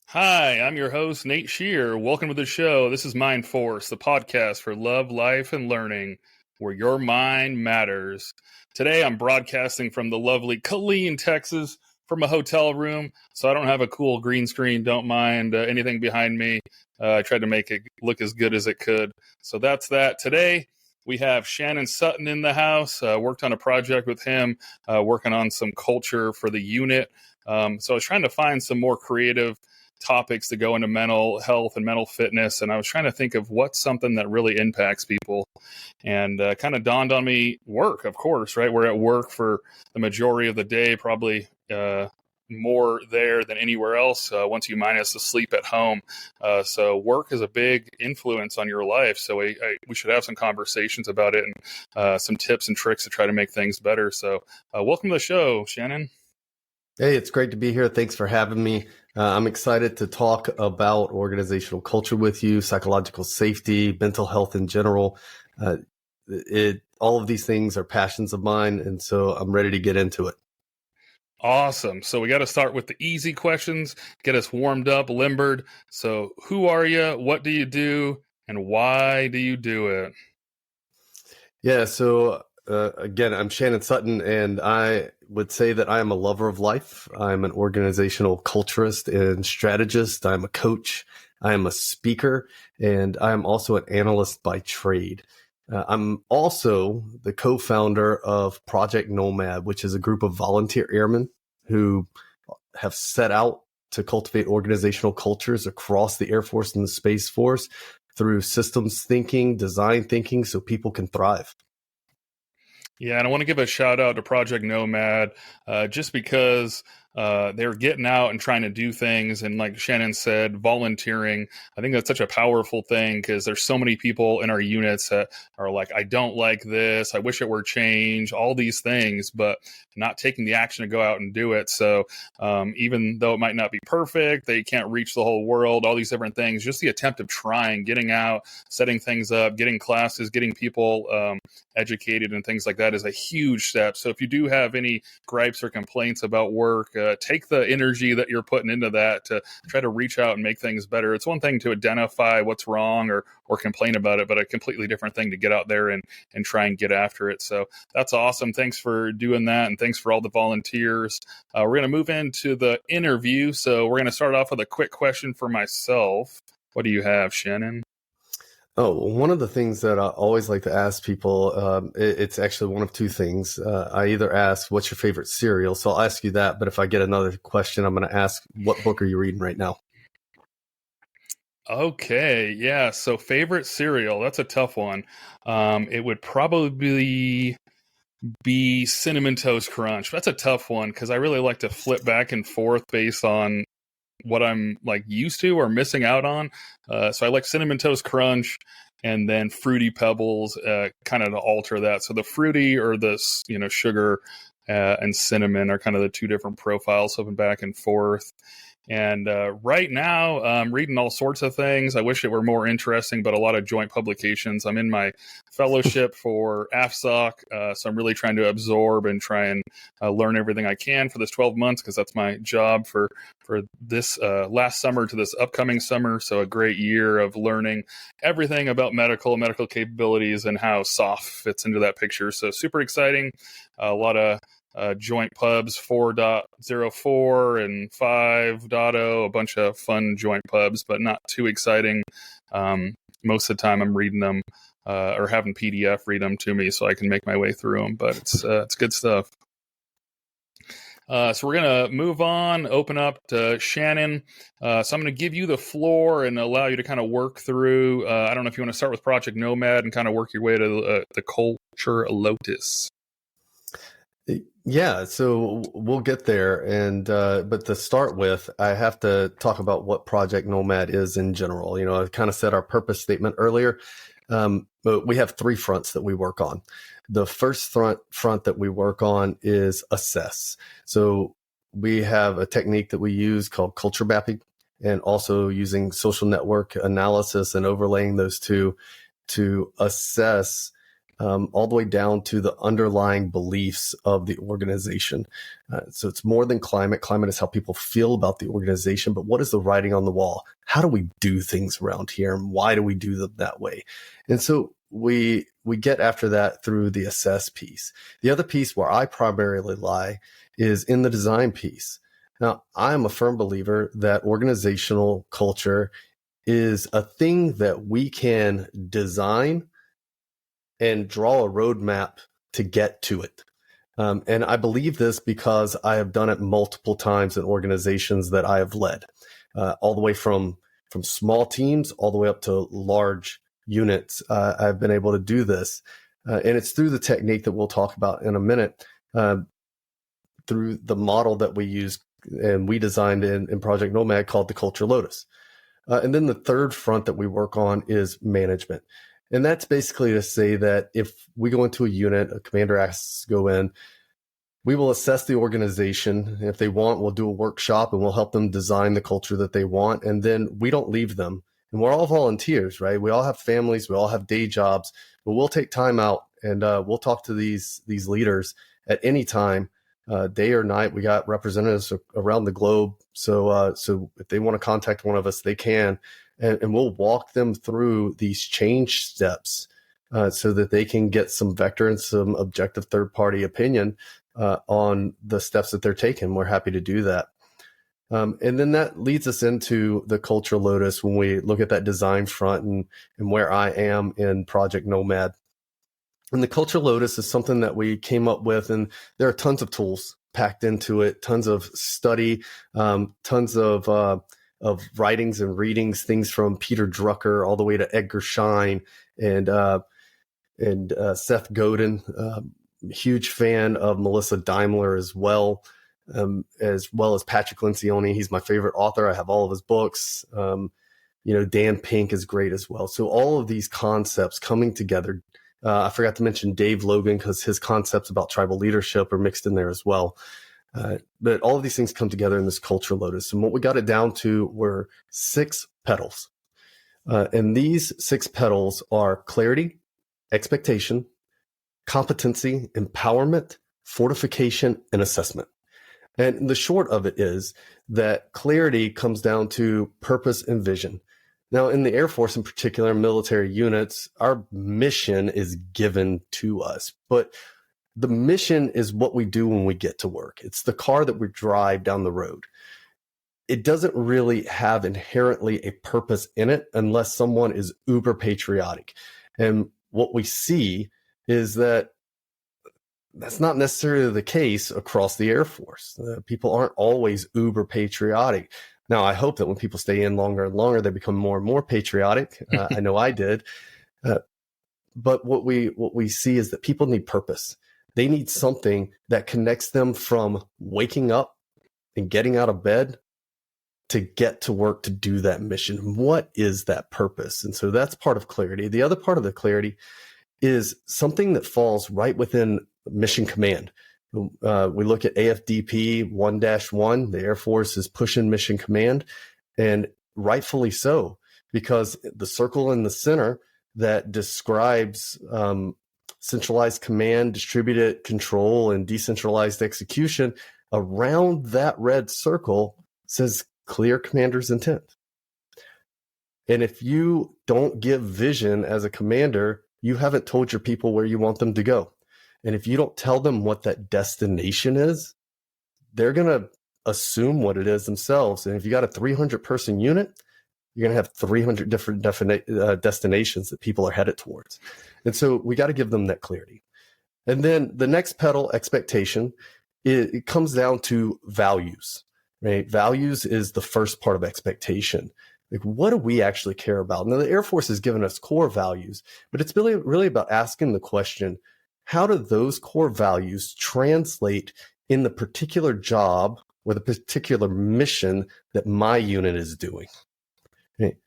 Hi, I'm your host, Nate Shear. Welcome to the show. This is Mind Force, the podcast for love, life, and learning, where your mind matters. Today, I'm broadcasting from the lovely Killeen, Texas, from a hotel room, so I don't have a cool green screen. Don't mind anything behind me. I tried to make it look as good as it could. So that's that. Today, we have Shannon Sutton in the house. Worked on a project with him, working on some culture for the unit. So I was trying to find some more creative topics to go into mental health and mental fitness, and I was trying to think of what's something that really impacts people, and kind of dawned on me work. Of course, right? We're at work for the majority of the day, probably more there than anywhere else, once you minus the sleep at home. So work is a big influence on your life, so we should have some conversations about it, and some tips and tricks to try to make things better. So welcome to the show, Shannon. Hey, it's great to be here. Thanks for having me. I'm excited to talk about organizational culture with you, psychological safety, mental health in general. All of these things are passions of mine, and so I'm ready to get into it. Awesome. So we got to start with the easy questions, get us warmed up, limbered. So who are you? What do you do? And why do you do it? Yeah, so again, I'm Shannon Sutton, and I would say that I am a lover of life. I'm an organizational culturist and strategist. I'm a coach. I am a speaker, and I'm also an analyst by trade. I'm also the co-founder of Project Nomad, which is a group of volunteer airmen who have set out to cultivate organizational cultures across the Air Force and the Space Force through systems thinking, design thinking, so people can thrive. Yeah, and I want to give a shout out to Project Nomad, just because they're getting out and trying to do things. And like Shannon said, volunteering, I think that's such a powerful thing, because there's so many people in our units that are like, I don't like this, I wish it were changed, all these things, but not taking the action to go out and do it. So even though it might not be perfect, they can't reach the whole world, all these different things, just the attempt of trying, getting out, setting things up, getting classes, getting people educated and things like that is a huge step. So if you do have any gripes or complaints about work, take the energy that you're putting into that to try to reach out and make things better. It's one thing to identify what's wrong or complain about it, but a completely different thing to get out there and try and get after it. So that's awesome. Thanks for doing that, and thanks for all the volunteers. We're going to move into the interview. So we're going to start off with a quick question for myself. What do you have, Shannon? Oh, one of the things that I always like to ask people, it's actually one of two things. I either ask, what's your favorite cereal? So I'll ask you that. But if I get another question, I'm going to ask, what book are you reading right now? Okay, yeah. So favorite cereal, that's a tough one. It would probably be Cinnamon Toast Crunch. That's a tough one, because I really like to flip back and forth based on what I'm like used to or missing out on. So I like Cinnamon Toast Crunch, and then Fruity Pebbles, kind of to alter that. So the fruity, or the sugar and cinnamon, are kind of the two different profiles, flipping back and forth. And right now, I'm reading all sorts of things. I wish it were more interesting, but a lot of joint publications. I'm in my fellowship for AFSOC, so I'm really trying to absorb and try and learn everything I can for this 12 months, because that's my job for this last summer to this upcoming summer. So a great year of learning everything about medical capabilities and how SOF fits into that picture. So super exciting. A lot of joint pubs 4.04 and 5.0, a bunch of fun joint pubs, but not too exciting. Most of the time I'm reading them or having PDF read them to me so I can make my way through them, but it's good stuff. So we're going to move on, open up to Shannon. So I'm going to give you the floor and allow you to kind of work through, I don't know if you want to start with Project Nomad and kind of work your way to the Culture Lotus. Yeah, so we'll get there. And but to start with, I have to talk about what Project Nomad is in general. You know, I kind of said our purpose statement earlier, but we have three fronts that we work on. The first front that we work on is assess. So we have a technique that we use called culture mapping, and also using social network analysis and overlaying those two to assess all the way down to the underlying beliefs of the organization. So it's more than climate. Climate is how people feel about the organization, but what is the writing on the wall? How do we do things around here, and why do we do them that way? And so we get after that through the assess piece. The other piece where I primarily lie is in the design piece. Now, I'm a firm believer that organizational culture is a thing that we can design and draw a roadmap to get to it. And I believe this because I have done it multiple times in organizations that I have led, all the way from small teams all the way up to large units. I've been able to do this. And it's through the technique that we'll talk about in a minute, through the model that we use and we designed in Project Nomad called the Culture Lotus. And then the third front that we work on is management. And that's basically to say that if we go into a unit, a commander asks to go in, we will assess the organization. If they want, we'll do a workshop and we'll help them design the culture that they want. And then we don't leave them. And we're all volunteers, right? We all have families, we all have day jobs, but we'll take time out and we'll talk to these leaders at any time, day or night. We got representatives around the globe. So if they want to contact one of us, they can. And we'll walk them through these change steps so that they can get some vector and some objective third-party opinion on the steps that they're taking. We're happy to do that. And then that leads us into the Culture Lotus when we look at that design front and where I am in Project Nomad. And the Culture Lotus is something that we came up with, and there are tons of tools packed into it, tons of study, tons of writings and readings, things from Peter Drucker all the way to Edgar Schein and Seth Godin. Huge fan of Melissa Daimler as well as Patrick Lencioni. He's my favorite author. I have all of his books. Dan Pink is great as well. So all of these concepts coming together. I forgot to mention Dave Logan because his concepts about tribal leadership are mixed in there as well. But all of these things come together in this Culture Lotus. And what we got it down to were 6 petals. And these 6 petals are clarity, expectation, competency, empowerment, fortification, and assessment. And the short of it is that clarity comes down to purpose and vision. Now, in the Air Force in particular, military units, our mission is given to us. But the mission is what we do when we get to work. It's the car that we drive down the road. It doesn't really have inherently a purpose in it unless someone is uber patriotic. And what we see is that that's not necessarily the case across the Air Force. People aren't always uber patriotic. Now, I hope that when people stay in longer and longer, they become more and more patriotic. I know I did. But what we see is that people need purpose. They need something that connects them from waking up and getting out of bed to get to work to do that mission. What is that purpose? And so that's part of clarity. The other part of the clarity is something that falls right within mission command. We look at AFDP 1-1, the Air Force is pushing mission command, and rightfully so, because the circle in the center that describes centralized command, distributed control, and decentralized execution, around that red circle says clear commander's intent. And if you don't give vision as a commander, you haven't told your people where you want them to go. And if you don't tell them what that destination is, they're going to assume what it is themselves. And if you got a 300-person unit, you're going to have 300 different destinations that people are headed towards. And so we got to give them that clarity. And then the next petal, expectation, it comes down to values, right? Values is the first part of expectation. Like, what do we actually care about? Now, the Air Force has given us core values, but it's really about asking the question, how do those core values translate in the particular job or the particular mission that my unit is doing? Right.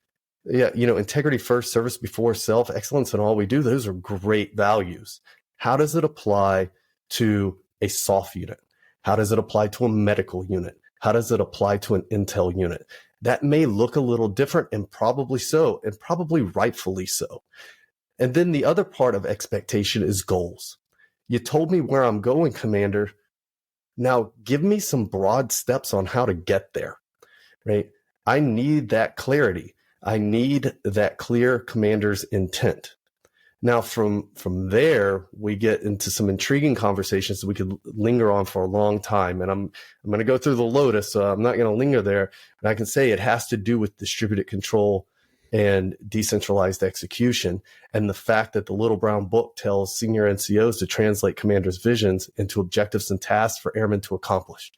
Yeah, integrity first, service before self, excellence in all we do. Those are great values. How does it apply to a soft unit? How does it apply to a medical unit? How does it apply to an intel unit? That may look a little different, and probably so, and probably rightfully so. And then the other part of expectation is goals. You told me where I'm going, Commander. Now give me some broad steps on how to get there, right? I need that clarity. I need that clear commander's intent. Now, from there, we get into some intriguing conversations that we could linger on for a long time. And I'm going to go through the Lotus, so I'm not going to linger there. But I can say it has to do with distributed control and decentralized execution, and the fact that the Little Brown Book tells senior NCOs to translate commanders' visions into objectives and tasks for airmen to accomplish,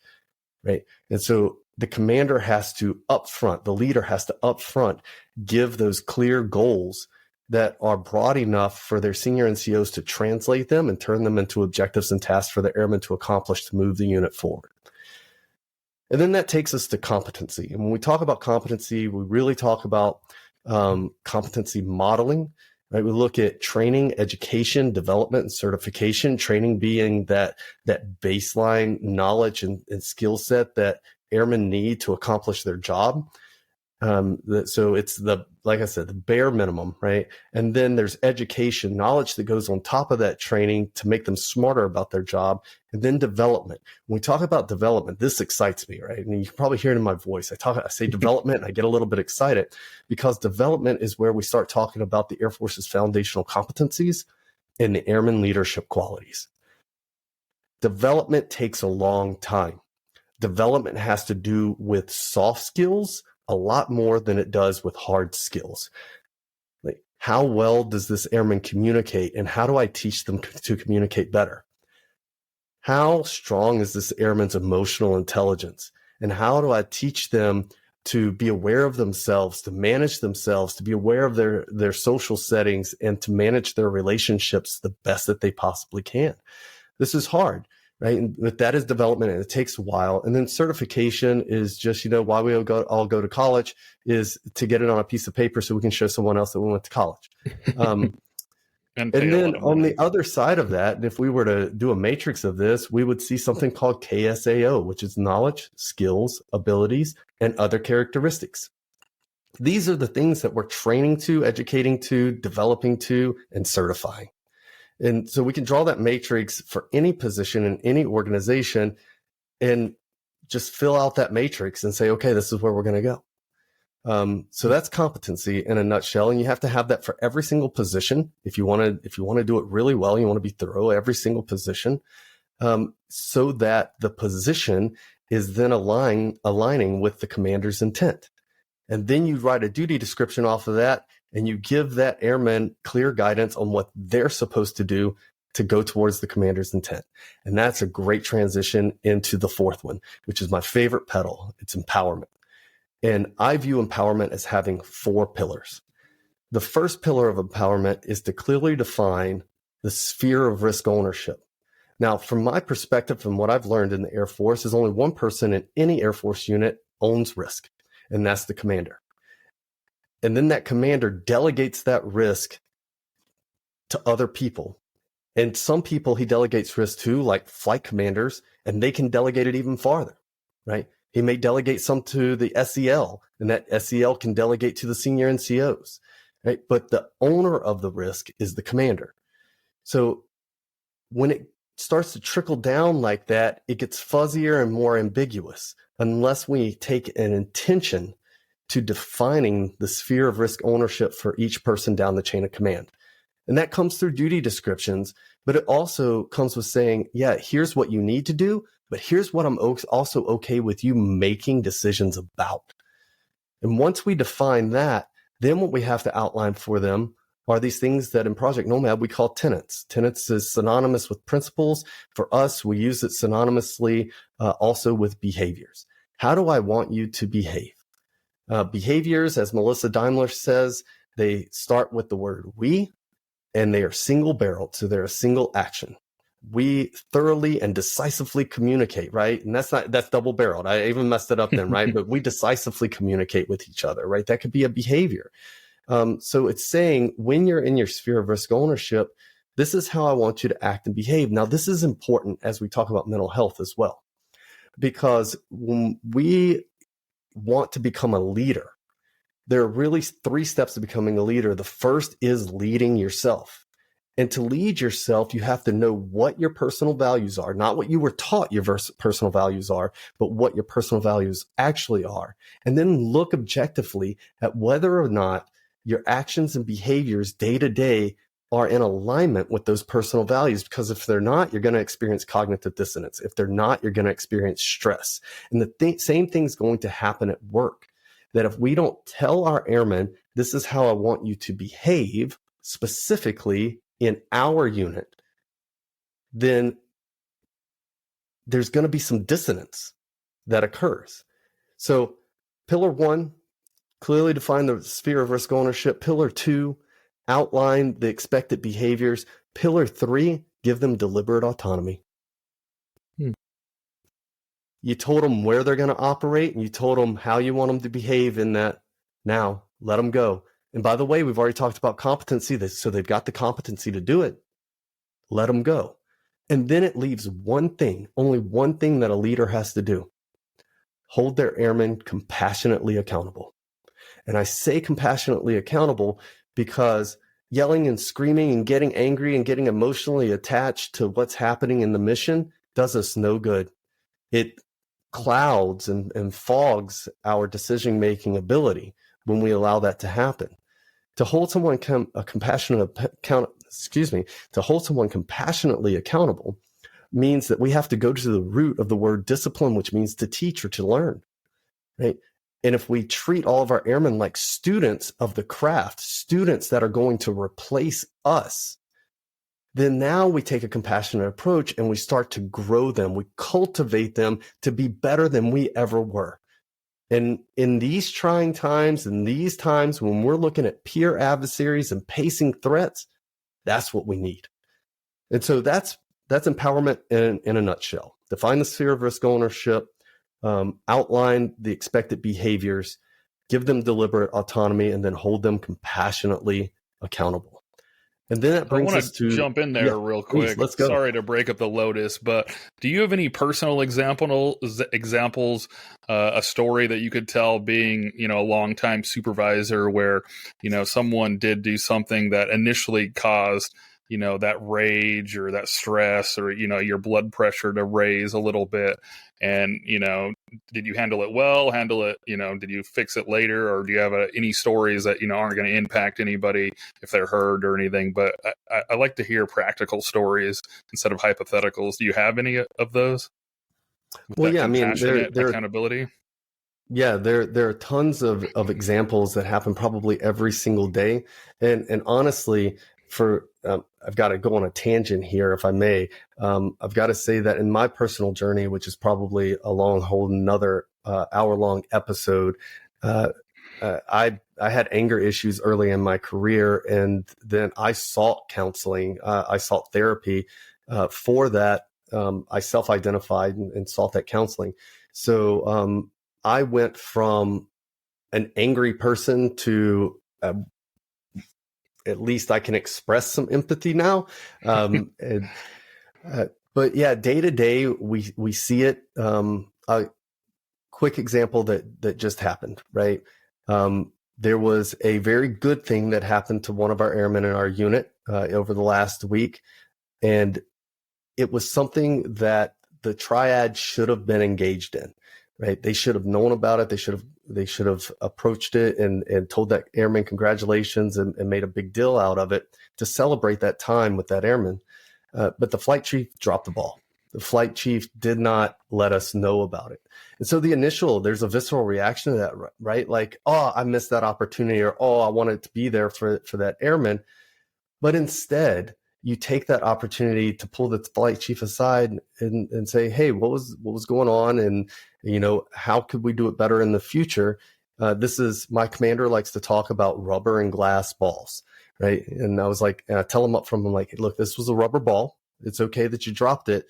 right? And so the commander has to upfront, the leader has to upfront give those clear goals that are broad enough for their senior NCOs to translate them and turn them into objectives and tasks for the airmen to accomplish to move the unit forward. And then that takes us to competency. And when we talk about competency, we really talk about competency modeling, right? We look at training, education, development, and certification. Training being that baseline knowledge and skill set that airmen need to accomplish their job. So it's like I said, the bare minimum, right? And then there's education, knowledge that goes on top of that training to make them smarter about their job. And then development. When we talk about development, this excites me, right? And you can probably hear it in my voice. I say development and I get a little bit excited because development is where we start talking about the Air Force's foundational competencies and the airman leadership qualities. Development takes a long time. Development has to do with soft skills a lot more than it does with hard skills. Like, how well does this airman communicate, and how do I teach them to communicate better? How strong is this airman's emotional intelligence, and how do I teach them to be aware of themselves, to manage themselves, to be aware of their social settings, and to manage their relationships the best that they possibly can? This is hard, right? But that is development, and it takes a while. And then certification is just, why we all go to college is to get it on a piece of paper so we can show someone else that we went to college. And then on the other side of that, and if we were to do a matrix of this, we would see something called KSAO, which is knowledge, skills, abilities, and other characteristics. These are the things that we're training to, educating to, developing to, and certifying. And so we can draw that matrix for any position in any organization and just fill out that matrix and say, okay, this is where we're going to go. So that's competency in a nutshell. And you have to have that for every single position. If you want to do it really well, you want to be thorough every single position, so that the position is then aligning with the commander's intent. And then you write a duty description off of that, and you give that airman clear guidance on what they're supposed to do to go towards the commander's intent. And that's a great transition into the fourth one, which is my favorite petal. It's empowerment. And I view empowerment as having 4 pillars. The first pillar of empowerment is to clearly define the sphere of risk ownership. Now, from my perspective, from what I've learned in the Air Force, is only one person in any Air Force unit owns risk, and that's the commander. And then that commander delegates that risk to other people. And some people he delegates risk to, like flight commanders, and they can delegate it even farther, right? He may delegate some to the SEL, and that SEL can delegate to the senior NCOs, right? But the owner of the risk is the commander. So when it starts to trickle down like that, it gets fuzzier and more ambiguous unless we take an intention to defining the sphere of risk ownership for each person down the chain of command. And that comes through duty descriptions, but it also comes with saying, yeah, here's what you need to do, but here's what I'm also okay with you making decisions about. And once we define that, then what we have to outline for them are these things that in Project Nomad we call tenets. Tenets is synonymous with principles. For us, we use it synonymously also with behaviors. How do I want you to behave? Behaviors, as Melissa Daimler says, they start with the word we, and they are single-barreled, so they're a single action. We thoroughly and decisively communicate, right? And that's double-barreled. I even messed it up then, right? But we decisively communicate with each other, right? That could be a behavior. So it's saying when you're in your sphere of risk ownership, this is how I want you to act and behave. Now, this is important as we talk about mental health as well, because when we want to become a leader, there are really 3 steps to becoming a leader. The first is leading yourself. And to lead yourself, you have to know what your personal values are, not what you were taught your personal values are, but what your personal values actually are. And then look objectively at whether or not your actions and behaviors day to day are in alignment with those personal values. Because if they're not, you're going to experience cognitive dissonance. If they're not, you're going to experience stress. And the same thing's going to happen at work. That if we don't tell our airmen, this is how I want you to behave specifically in our unit, then there's going to be some dissonance that occurs. So pillar 1, clearly define the sphere of risk ownership. Pillar 2, outline the expected behaviors. Pillar 3, give them deliberate autonomy. You told them where they're going to operate, and you told them how you want them to behave in that. Now, let them go. And by the way, we've already talked about competency, so they've got the competency to do it. Let them go. And then it leaves one thing, only one thing that a leader has to do: hold their airmen compassionately accountable. And I say compassionately accountable because yelling and screaming and getting angry and getting emotionally attached to what's happening in the mission does us no good. It clouds and fogs our decision-making ability when we allow that to happen. To hold someone to hold someone compassionately accountable means that we have to go to the root of the word discipline, which means to teach or to learn, right? And if we treat all of our airmen like students of the craft, students that are going to replace us, then now we take a compassionate approach and we start to grow them. We cultivate them to be better than we ever were. And in these trying times, in these times when we're looking at peer adversaries and pacing threats, that's what we need. And so that's empowerment in a nutshell. Define the sphere of risk ownership, outline the expected behaviors, give them deliberate autonomy, and then hold them compassionately accountable. And then that brings us to jump in there real quick. Please, let's go. Sorry to break up the Lotus, but do you have any personal examples, a story that you could tell being, a longtime supervisor where, someone did do something that initially caused, that rage or that stress or, your blood pressure to raise a little bit? And, did you handle it well, did you fix it later? Or do you have any stories that, aren't going to impact anybody if they're hurt or anything? But I like to hear practical stories instead of hypotheticals. Do you have any of those? Well, yeah, I mean, there accountability. Yeah, there are tons of examples that happen probably every single day. And honestly, I've got to go on a tangent here, if I may. I've got to say that in my personal journey, which is probably a whole another hour-long episode, I had anger issues early in my career, and then I sought counseling. I sought therapy for that. I self-identified and sought that counseling. So I went from an angry person to at least I can express some empathy now. But yeah, day to day, we see it. A quick example that just happened, right? There was a very good thing that happened to one of our airmen in our unit over the last week. And it was something that the triad should have been engaged in, right? They should have known about it. They should have approached it and told that airman congratulations and made a big deal out of it to celebrate that time with that airman. But the flight chief dropped the ball. The flight chief did not let us know about it. And so there's a visceral reaction to that, right? Like, oh, I missed that opportunity, or, oh, I wanted to be there for that airman. But instead, you take that opportunity to pull the flight chief aside and say, hey, what was going on? And, how could we do it better in the future? My commander likes to talk about rubber and glass balls, right? And I was like, I tell him up from him, like, look, this was a rubber ball. It's okay that you dropped it.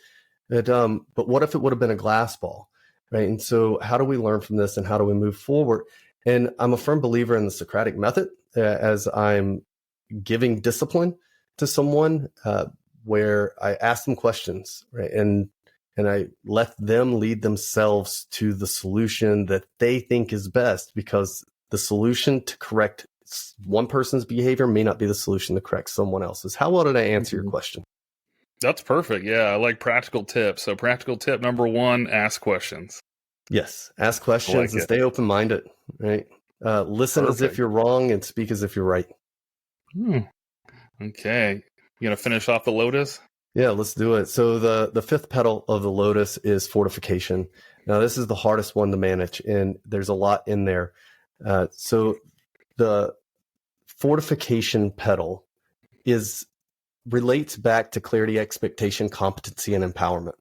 But what if it would have been a glass ball, right? And so how do we learn from this and how do we move forward? And I'm a firm believer in the Socratic method as I'm giving discipline to someone where I ask them questions, right? And I let them lead themselves to the solution that they think is best, because The solution to correct one person's behavior may not be the solution to correct someone else's. How well did I answer your question? That's perfect. Yeah, I like practical tips. So practical tip number 1, ask questions. Yes. Ask questions and stay open-minded, right? Listen as if you're wrong and speak as if you're right. Okay. You going to finish off the lotus? Yeah, let's do it. So the fifth petal of the lotus is fortification. Now, this is the hardest one to manage, and there's a lot in there. So the fortification petal relates back to clarity, expectation, competency, and empowerment.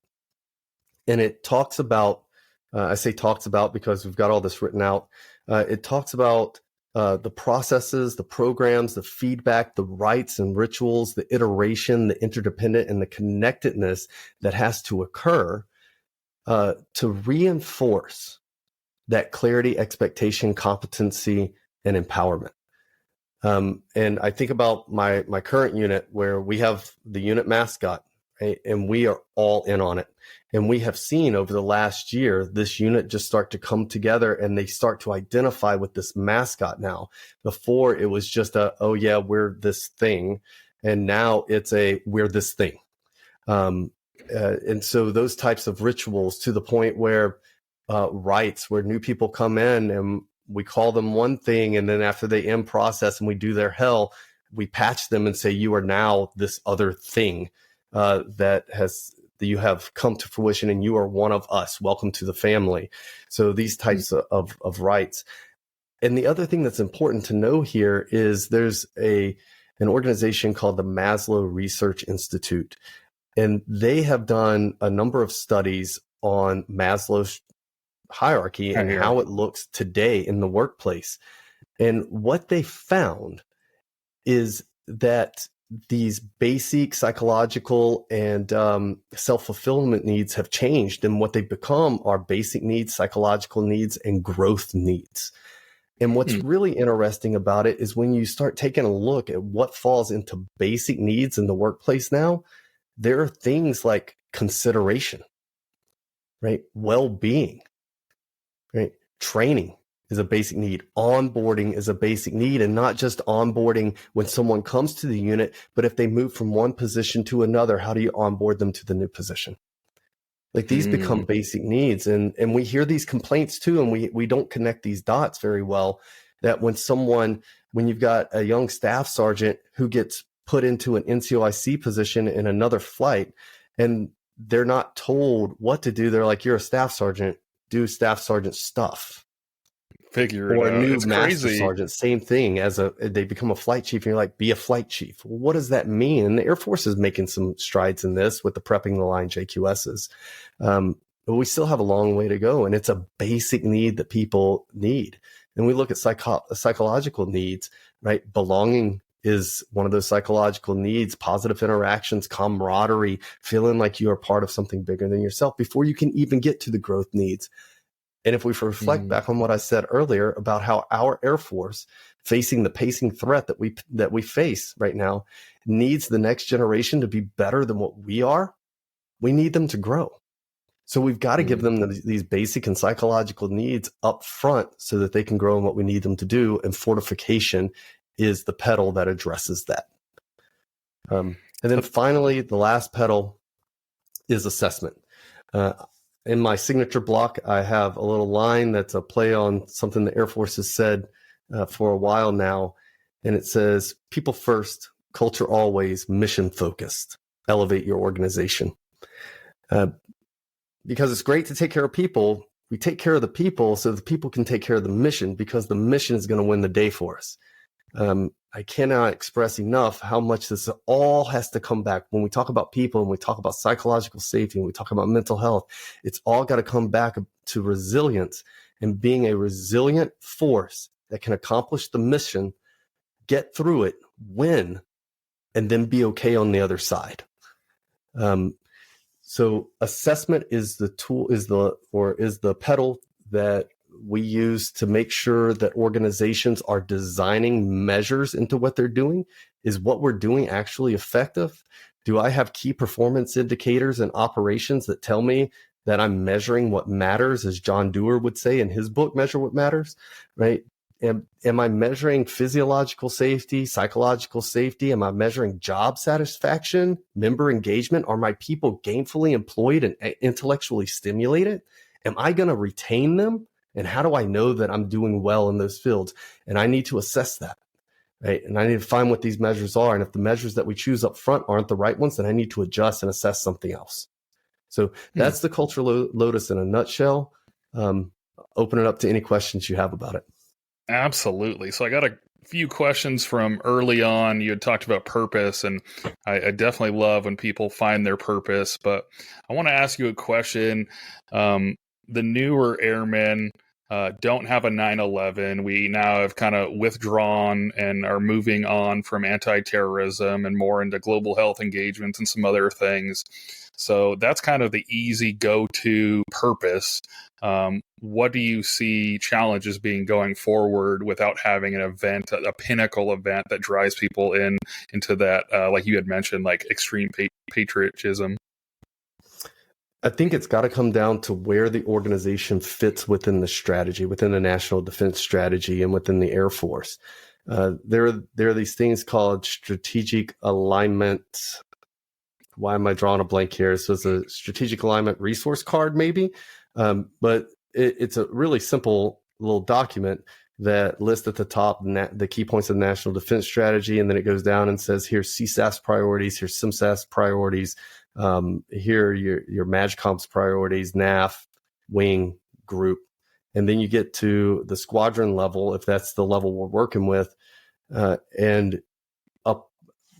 And it talks about, I say talks about because we've got all this written out. It talks about the processes, the programs, the feedback, the rites and rituals, the iteration, the interdependent, and the connectedness that has to occur to reinforce that clarity, expectation, competency, and empowerment. And I think about my current unit where we have the unit mascot, right? And we are all in on it. And we have seen over the last year, this unit just start to come together and they start to identify with this mascot now. Before it was just oh yeah, we're this thing. And now it's we're this thing. And so those types of rituals to the point where rites where new people come in and we call them one thing, and then after they end process and we do their hell, we patch them and say, you are now this other thing that you have come to fruition and you are one of us. Welcome to the family. So these types of rites. And the other thing that's important to know here is there's an organization called the Maslow Research Institute, and they have done a number of studies on Maslow's hierarchy and how it looks today in the workplace. And what they found is that these basic psychological and self-fulfillment needs have changed, and what they've become are basic needs, psychological needs, and growth needs. And what's really interesting about it is when you start taking a look at what falls into basic needs in the workplace now, there are things like consideration, right? Well-being, right? Training is a basic need. Onboarding is a basic need, and not just onboarding when someone comes to the unit, but if they move from one position to another, how do you onboard them to the new position? Like these become basic needs. And we hear these complaints too, and we don't connect these dots very well, that when you've got a young staff sergeant who gets put into an NCOIC position in another flight and they're not told what to do, they're like, you're a staff sergeant, do staff sergeant stuff. Figure or it out. A new it's master crazy. sergeant, same thing. They become a flight chief, and you're like, be a flight chief. Well, what does that mean? And the Air Force is making some strides in this with the prepping the line JQSs, but we still have a long way to go, and it's a basic need that people need. And we look at psychological needs, right? Belonging is one of those psychological needs. Positive interactions, camaraderie, feeling like you are part of something bigger than yourself before you can even get to the growth needs. And if we reflect back on what I said earlier about how our Air Force, facing the pacing threat that we face right now, needs the next generation to be better than what we are, we need them to grow. So we've got to give them these basic and psychological needs up front so that they can grow in what we need them to do. And fortification is the petal that addresses that. And then finally, the last petal is assessment. In my signature block, I have a little line that's a play on something the Air Force has said for a while now. And it says, people first, culture always, mission focused. Elevate your organization. Because it's great to take care of people. We take care of the people so the people can take care of the mission, because the mission is going to win the day for us. I cannot express enough how much this all has to come back. When we talk about people and we talk about psychological safety and we talk about mental health, it's all got to come back to resilience and being a resilient force that can accomplish the mission, get through it, win, and then be okay on the other side. So assessment is the tool, is the pedal that we use to make sure that organizations are designing measures into what they're doing. Is what we're doing actually effective? Do I have key performance indicators and operations that tell me that I'm measuring what matters, as John Dewar would say in his book, Measure What Matters, right? am I measuring physiological safety, psychological safety? Am I measuring job satisfaction, member engagement? Are my people gainfully employed and intellectually stimulated? Am I going to retain them? And how do I know that I'm doing well in those fields? And I need to assess that, right? And I need to find what these measures are. And if the measures that we choose up front aren't the right ones, then I need to adjust and assess something else. So that's the Culture Lotus in a nutshell. Open it up to any questions you have about it. Absolutely. So I got a few questions from early on. You had talked about purpose, and I definitely love when people find their purpose. But I want to ask you a question. The newer airmen don't have a 9/11. We now have kind of withdrawn and are moving on from anti-terrorism and more into global health engagements and some other things. So that's kind of the easy go-to purpose. What do you see challenges being going forward without having an event, a pinnacle event that drives people into that, like you had mentioned, like extreme patriotism? I think it's got to come down to where the organization fits within the strategy, within the national defense strategy and within the Air Force. There are these things called strategic alignment. Why am I drawing a blank here? So it's a strategic alignment resource card, maybe. But it's a really simple little document that lists at the top the key points of the national defense strategy. And then it goes down and says, here's CSAS priorities, here's SIMSAS priorities, here are your MAGCOM's priorities, NAF, wing, group. And then you get to the squadron level, if that's the level we're working with, and up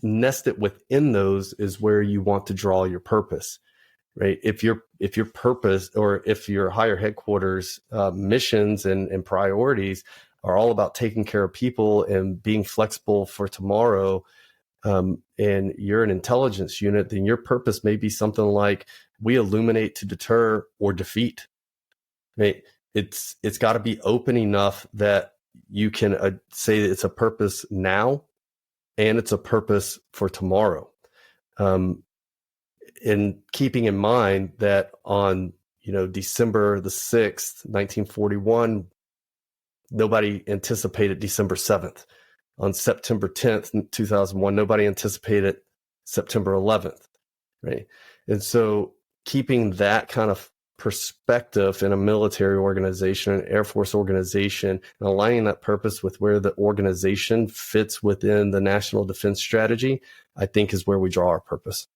nested within those is where you want to draw your purpose, right? If your purpose, or if your higher headquarters missions and priorities are all about taking care of people and being flexible for tomorrow, and you're an intelligence unit, then your purpose may be something like, we illuminate to deter or defeat, right? It's got to be open enough that you can say that it's a purpose now and it's a purpose for tomorrow. In keeping in mind that on, December the 6th, 1941, nobody anticipated December 7th. On September 10th, 2001, nobody anticipated September 11th, right? And so keeping that kind of perspective in a military organization, an Air Force organization, and aligning that purpose with where the organization fits within the national defense strategy, I think is where we draw our purpose.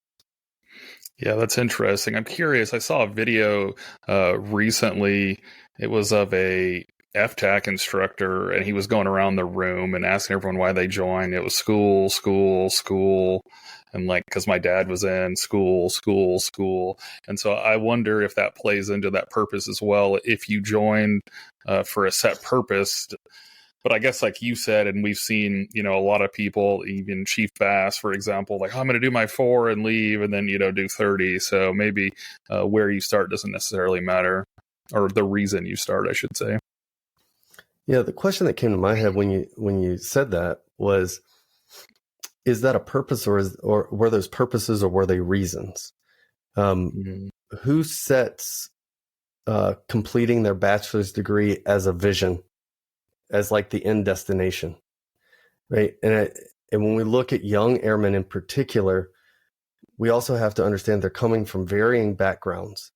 Yeah, that's interesting. I'm curious. I saw a video recently. It was of a FTAC instructor, and he was going around the room and asking everyone why they joined. It was school, school, school. And because my dad was in school, school, school. And so I wonder if that plays into that purpose as well. If you join for a set purpose, but I guess like you said, and we've seen, a lot of people, even Chief Bass, for example, like, I'm going to do my 4 and leave and then, do 30. So maybe where you start doesn't necessarily matter, or the reason you start, I should say. Yeah, the question that came to my head when you said that was, is that a purpose, or were those purposes, or were they reasons? Who sets completing their bachelor's degree as a vision, as like the end destination, right? And when we look at young airmen in particular, we also have to understand they're coming from varying backgrounds,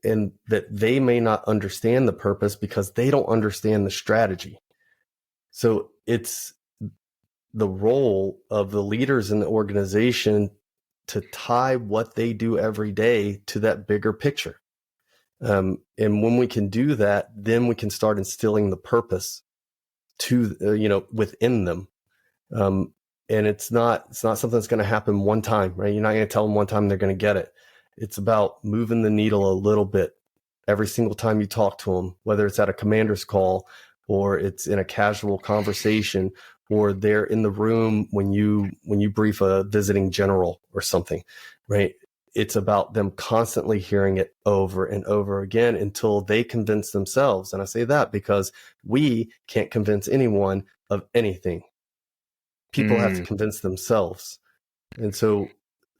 and that they may not understand the purpose because they don't understand the strategy. So it's the role of the leaders in the organization to tie what they do every day to that bigger picture. And when we can do that, then we can start instilling the purpose to, within them. And it's not something that's going to happen one time, right? You're not going to tell them one time they're going to get it. It's about moving the needle a little bit every single time you talk to them, whether it's at a commander's call, or it's in a casual conversation, or they're in the room when you brief a visiting general or something, right? It's about them constantly hearing it over and over again until they convince themselves. And I say that because we can't convince anyone of anything. People have to convince themselves. And so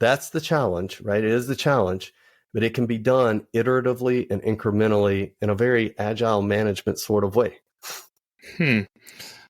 that's the challenge, right? It is the challenge, but it can be done iteratively and incrementally in a very agile management sort of way. Hmm.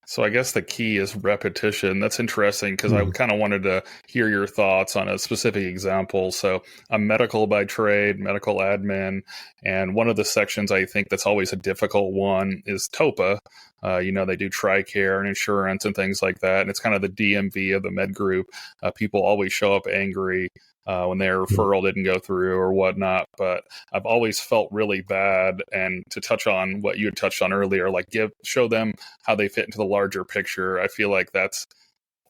So I guess the key is repetition. That's interesting because I Mhm. kind of wanted to hear your thoughts on a specific example. So I'm medical by trade, medical admin, and one of the sections I think that's always a difficult one is TOPA. They do TRICARE and insurance and things like that, and it's kind of the DMV of the med group. People always show up angry when their referral didn't go through or whatnot. But I've always felt really bad. And to touch on what you had touched on earlier, like show them how they fit into the larger picture. I feel like that's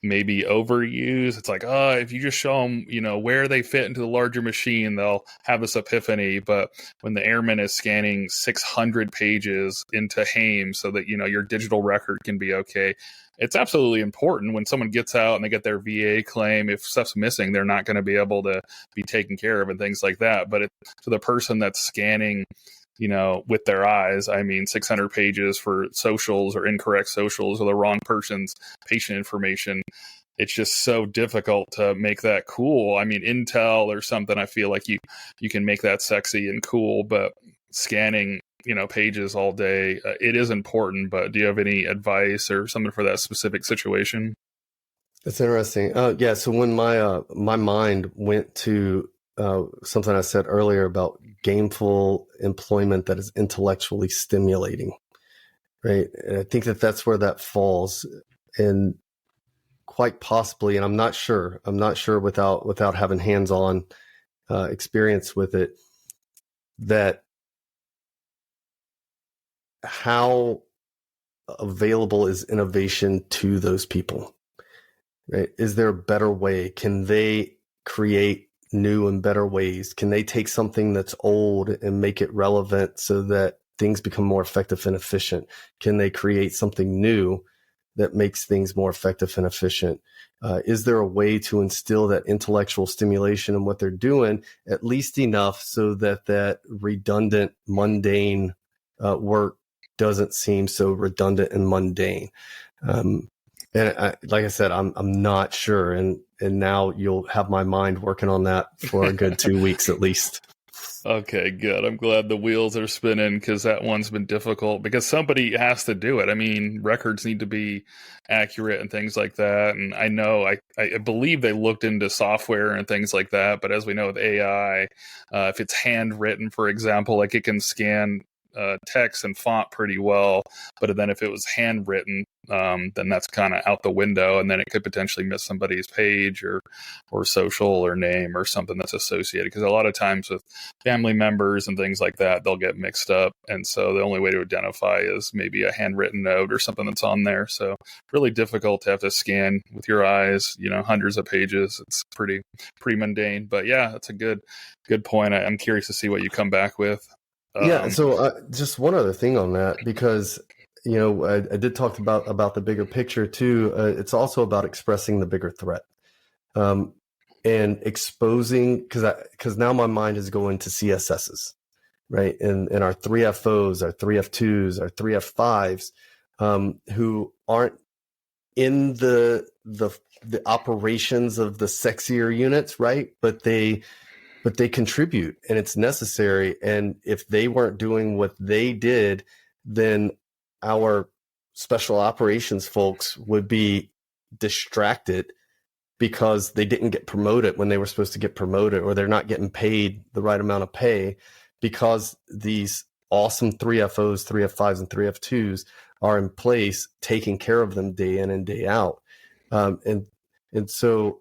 maybe overused. It's like, if you just show them, where they fit into the larger machine, they'll have this epiphany. But when the airman is scanning 600 pages into HAME so that, your digital record can be okay, it's absolutely important when someone gets out and they get their VA claim. If stuff's missing, they're not going to be able to be taken care of and things like that. But to the person that's scanning, with their eyes, 600 pages for socials or incorrect socials or the wrong person's patient information, it's just so difficult to make that cool. Intel or something, I feel like you can make that sexy and cool, but scanning, pages all day, it is important. But do you have any advice or something for that specific situation? That's interesting. Yeah. So when my mind went to something I said earlier about gainful employment that is intellectually stimulating, right? And I think that that's where that falls, and quite possibly, and I'm not sure without having hands-on experience with it, that how available is innovation to those people, right? Is there a better way? Can they create new and better ways? Can they take something that's old and make it relevant so that things become more effective and efficient? Can they create something new that makes things more effective and efficient? Is there a way to instill that intellectual stimulation in what they're doing, at least enough so that that redundant, mundane work doesn't seem so redundant and mundane? Like I said, I'm not sure, and now you'll have my mind working on that for a good 2 weeks at least. Okay, good. I'm glad the wheels are spinning because that one's been difficult because somebody has to do it. Records need to be accurate and things like that. And I know, I believe they looked into software and things like that. But as we know with AI, if it's handwritten, for example, like it can scan text and font pretty well. But then if it was handwritten, then that's kind of out the window, and then it could potentially miss somebody's page or social or name or something that's associated. Because a lot of times with family members and things like that, they'll get mixed up, and so the only way to identify is maybe a handwritten note or something that's on there. So really difficult to have to scan with your eyes, hundreds of pages. It's pretty mundane. But yeah, that's a good point. I'm curious to see what you come back with. Yeah. So just one other thing on that, because I did talk about the bigger picture too. It's also about expressing the bigger threat, and exposing, because now my mind is going to CSSs, right? And our 3FOs, our 3F2s, our 3F5s, who aren't in the operations of the sexier units, right? But they contribute, and it's necessary. And if they weren't doing what they did, then our special operations folks would be distracted because they didn't get promoted when they were supposed to get promoted, or they're not getting paid the right amount of pay because these awesome 3FOs, 3F5s, and 3F2s are in place taking care of them day in and day out. And so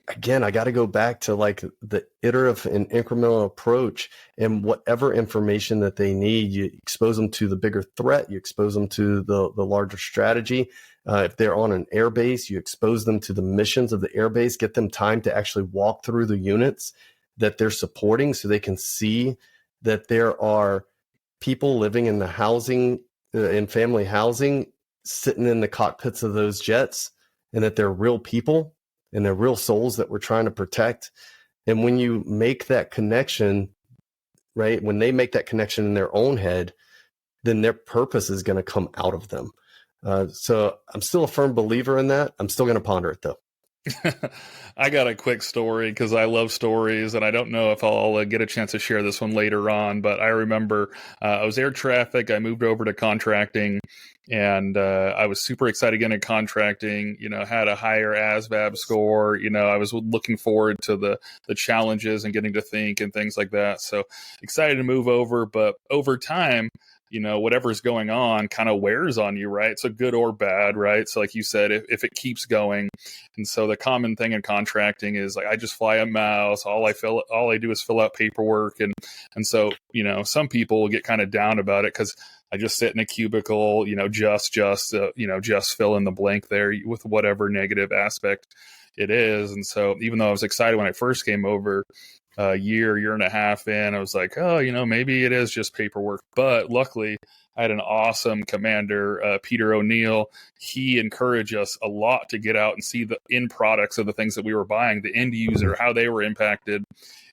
again, I got to go back to like the iterative and incremental approach, and whatever information that they need, you expose them to the bigger threat, you expose them to the larger strategy. If they're on an air base, you expose them to the missions of the air base, get them time to actually walk through the units that they're supporting so they can see that there are people living in the housing, in family housing, sitting in the cockpits of those jets, and that they're real people and they're real souls that we're trying to protect. And when you make that connection, right, when they make that connection in their own head, then their purpose is going to come out of them. So I'm still a firm believer in that. I'm still going to ponder it though. I got a quick story because I love stories, and I don't know if I'll get a chance to share this one later on. But I remember I was air traffic. I moved over to contracting, and I was super excited to get into contracting. Had a higher ASVAB score. I was looking forward to the challenges and getting to think and things like that. So excited to move over, but over time, whatever's going on kind of wears on you, right? So good or bad, right? So like you said, if it keeps going. And so the common thing in contracting is like, I just fly a mouse. All I do is fill out paperwork. And so, some people will get kind of down about it because I just sit in a cubicle, just fill in the blank there with whatever negative aspect it is. And so even though I was excited when I first came over, year and a half in, I was like, oh, maybe it is just paperwork. But luckily, I had an awesome commander, Peter O'Neill. He encouraged us a lot to get out and see the end products of the things that we were buying, the end user, how they were impacted.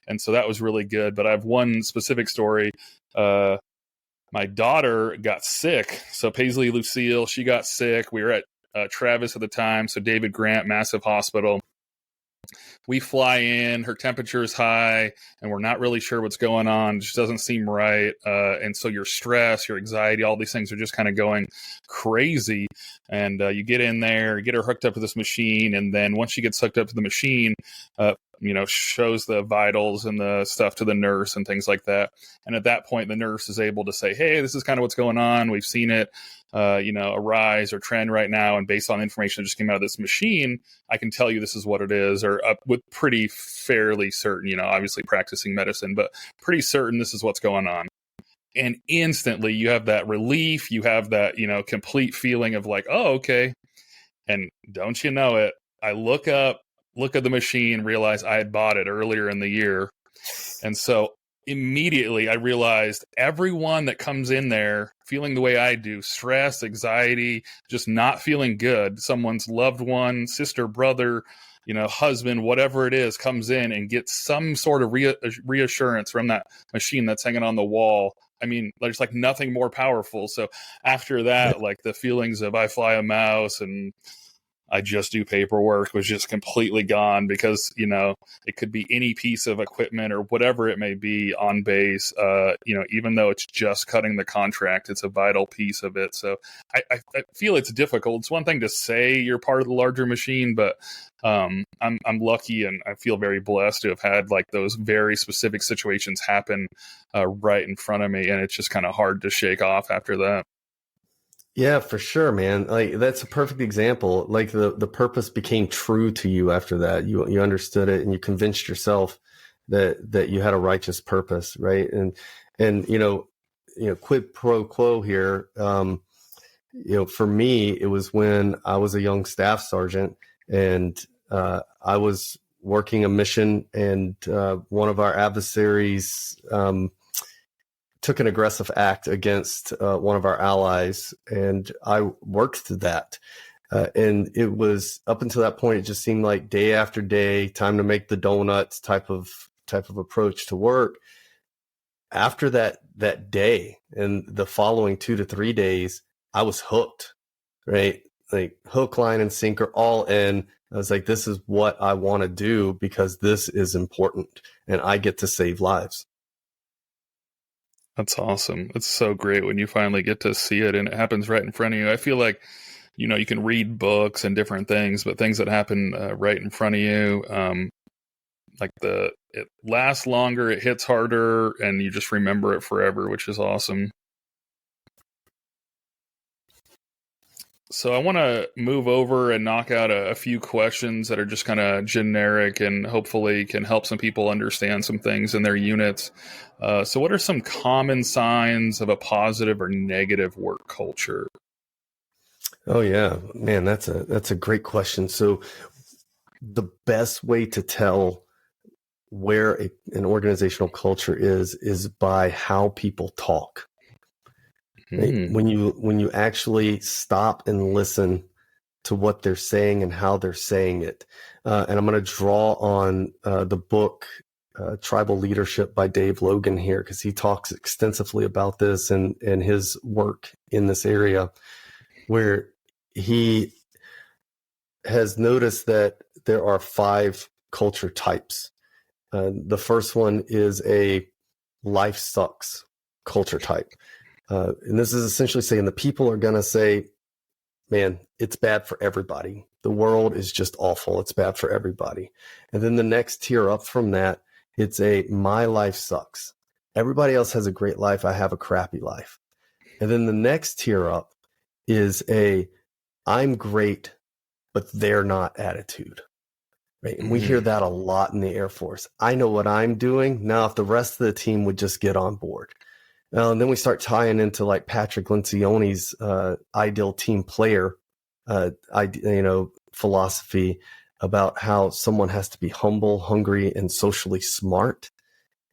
And so that was really good. But I have one specific story. My daughter got sick. So Paisley Lucille, she got sick. We were at Travis at the time. So David Grant, massive hospital. We fly in, her temperature is high, and we're not really sure what's going on. It just doesn't seem right. And so your stress, your anxiety, all these things are just kind of going crazy. And you get in there, get her hooked up to this machine. And then once she gets hooked up to the machine, shows the vitals and the stuff to the nurse and things like that. And at that point, the nurse is able to say, hey, this is kind of what's going on. We've seen it, a rise or trend right now. And based on information that just came out of this machine, I can tell you this is what it is, or with pretty fairly certain, obviously practicing medicine, but pretty certain this is what's going on. And instantly you have that relief, you have that, complete feeling of like, oh, okay. And don't you know it, I look at the machine, realize I had bought it earlier in the year. And so immediately I realized everyone that comes in there feeling the way I do, stress, anxiety, just not feeling good, someone's loved one, sister, brother, husband, whatever it is, comes in and gets some sort of reassurance from that machine that's hanging on the wall. I mean, there's like nothing more powerful. So after that, like the feelings of I fly a mouse and I just do paperwork was just completely gone because, it could be any piece of equipment or whatever it may be on base. Even though it's just cutting the contract, it's a vital piece of it. So I feel it's difficult. It's one thing to say you're part of the larger machine, but I'm lucky and I feel very blessed to have had like those very specific situations happen right in front of me. And it's just kind of hard to shake off after that. Yeah, for sure, man. Like that's a perfect example. Like the purpose became true to you after that. You understood it and you convinced yourself that you had a righteous purpose, right? And quid pro quo here. For me, it was when I was a young staff sergeant and I was working a mission and one of our adversaries took an aggressive act against one of our allies, and I worked that. And it was up until that point, it just seemed like day after day, time to make the donuts type of approach to work. After that day and the following 2 to 3 days, I was hooked, right? Like hook, line, and sinker, all in. I was like, this is what I want to do because this is important, and I get to save lives. That's awesome. It's so great when you finally get to see it and it happens right in front of you. I feel like, you can read books and different things, but things that happen right in front of you, it lasts longer, it hits harder, and you just remember it forever, which is awesome. So I want to move over and knock out a few questions that are just kind of generic and hopefully can help some people understand some things in their units. So what are some common signs of a positive or negative work culture? Oh yeah, man, that's a great question. So the best way to tell where an organizational culture is by how people talk. Right? When you actually stop and listen to what they're saying and how they're saying it. And I'm going to draw on the book Tribal Leadership by Dave Logan here, because he talks extensively about this and his work in this area, where he has noticed that there are 5 culture types. The first one is a life sucks culture type. And this is essentially saying the people are going to say, man, it's bad for everybody. The world is just awful. It's bad for everybody. And then the next tier up from that, it's a my life sucks. Everybody else has a great life. I have a crappy life. And then the next tier up is a I'm great, but they're not attitude. Right. And we hear that a lot in the Air Force. I know what I'm doing. Now, if the rest of the team would just get on board. And then we start tying into like Patrick Lencioni's ideal team player, philosophy about how someone has to be humble, hungry, and socially smart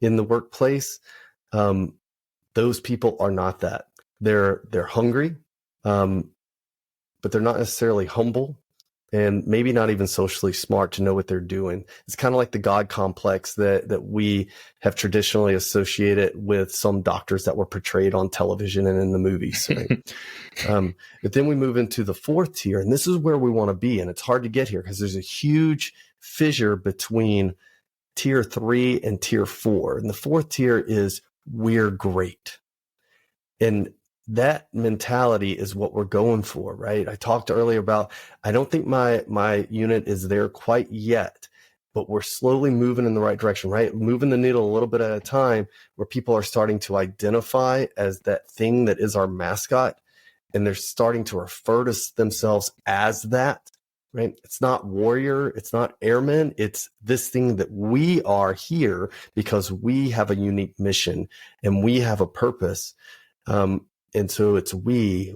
in the workplace. Those people are not that. They're hungry, but they're not necessarily humble. And maybe not even socially smart to know what they're doing. It's kind of like the God complex that we have traditionally associated with some doctors that were portrayed on television and in the movies. Right? But then we move into the 4th tier, and this is where we want to be. And it's hard to get here because there's a huge fissure between tier 3 and tier 4. And the 4th tier is we're great. And that mentality is what we're going for, right? I talked earlier about, I don't think my unit is there quite yet, but we're slowly moving in the right direction, right? Moving the needle a little bit at a time where people are starting to identify as that thing that is our mascot. And they're starting to refer to themselves as that, right? It's not warrior. It's not airman. It's this thing that we are here because we have a unique mission and we have a purpose. And so it's we.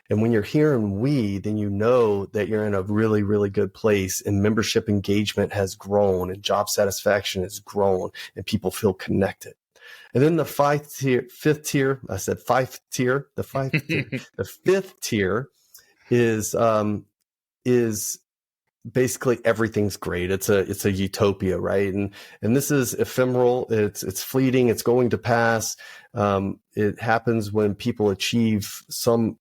And when you're hearing we, then you know that you're in a really, really good place and membership engagement has grown and job satisfaction has grown and people feel connected. And then the 5th tier, I said 5th tier, the 5th tier, the 5th tier is basically everything's great. It's a utopia, right? And this is ephemeral. It's fleeting. It's going to pass. It happens when people achieve some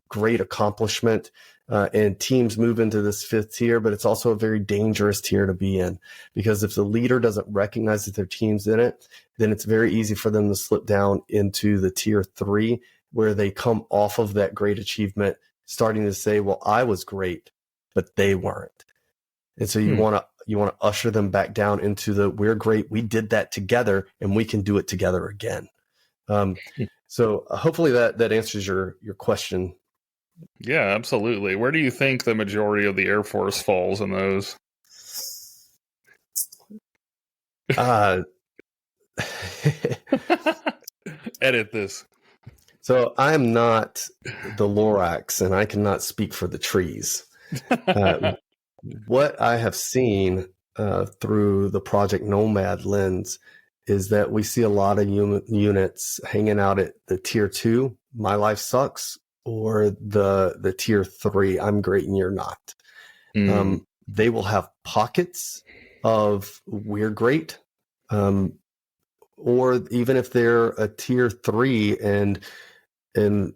great accomplishment, and teams move into this 5th tier, but it's also a very dangerous tier to be in because if the leader doesn't recognize that their team's in it, then it's very easy for them to slip down into the tier 3 where they come off of that great achievement, starting to say, well, I was great, but they weren't. And so you want to usher them back down into the we're great. We did that together and we can do it together again. So hopefully that answers your question. Yeah, absolutely. Where do you think the majority of the Air Force falls in those? Edit this. So I am not the Lorax and I cannot speak for the trees. What I have seen through the Project Nomad lens is that we see a lot of units hanging out at the tier 2, my life sucks, or the tier 3, I'm great and you're not. They will have pockets of we're great, or even if they're a tier 3 and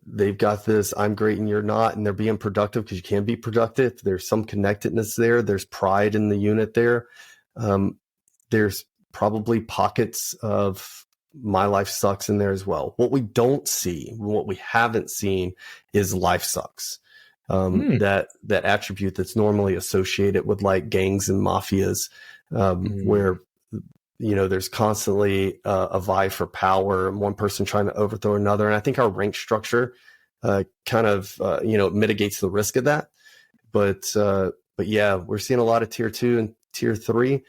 they've got this I'm great and you're not, and they're being productive because you can be productive. There's some connectedness there. There's pride in the unit there. There's probably pockets of my life sucks in there as well. What we don't see, what we haven't seen is life sucks. That attribute that's normally associated with like gangs and mafias, where there's constantly a vie for power and one person trying to overthrow another. And I think our rank structure kind of mitigates the risk of that. But yeah, we're seeing a lot of tier 2 and tier 3,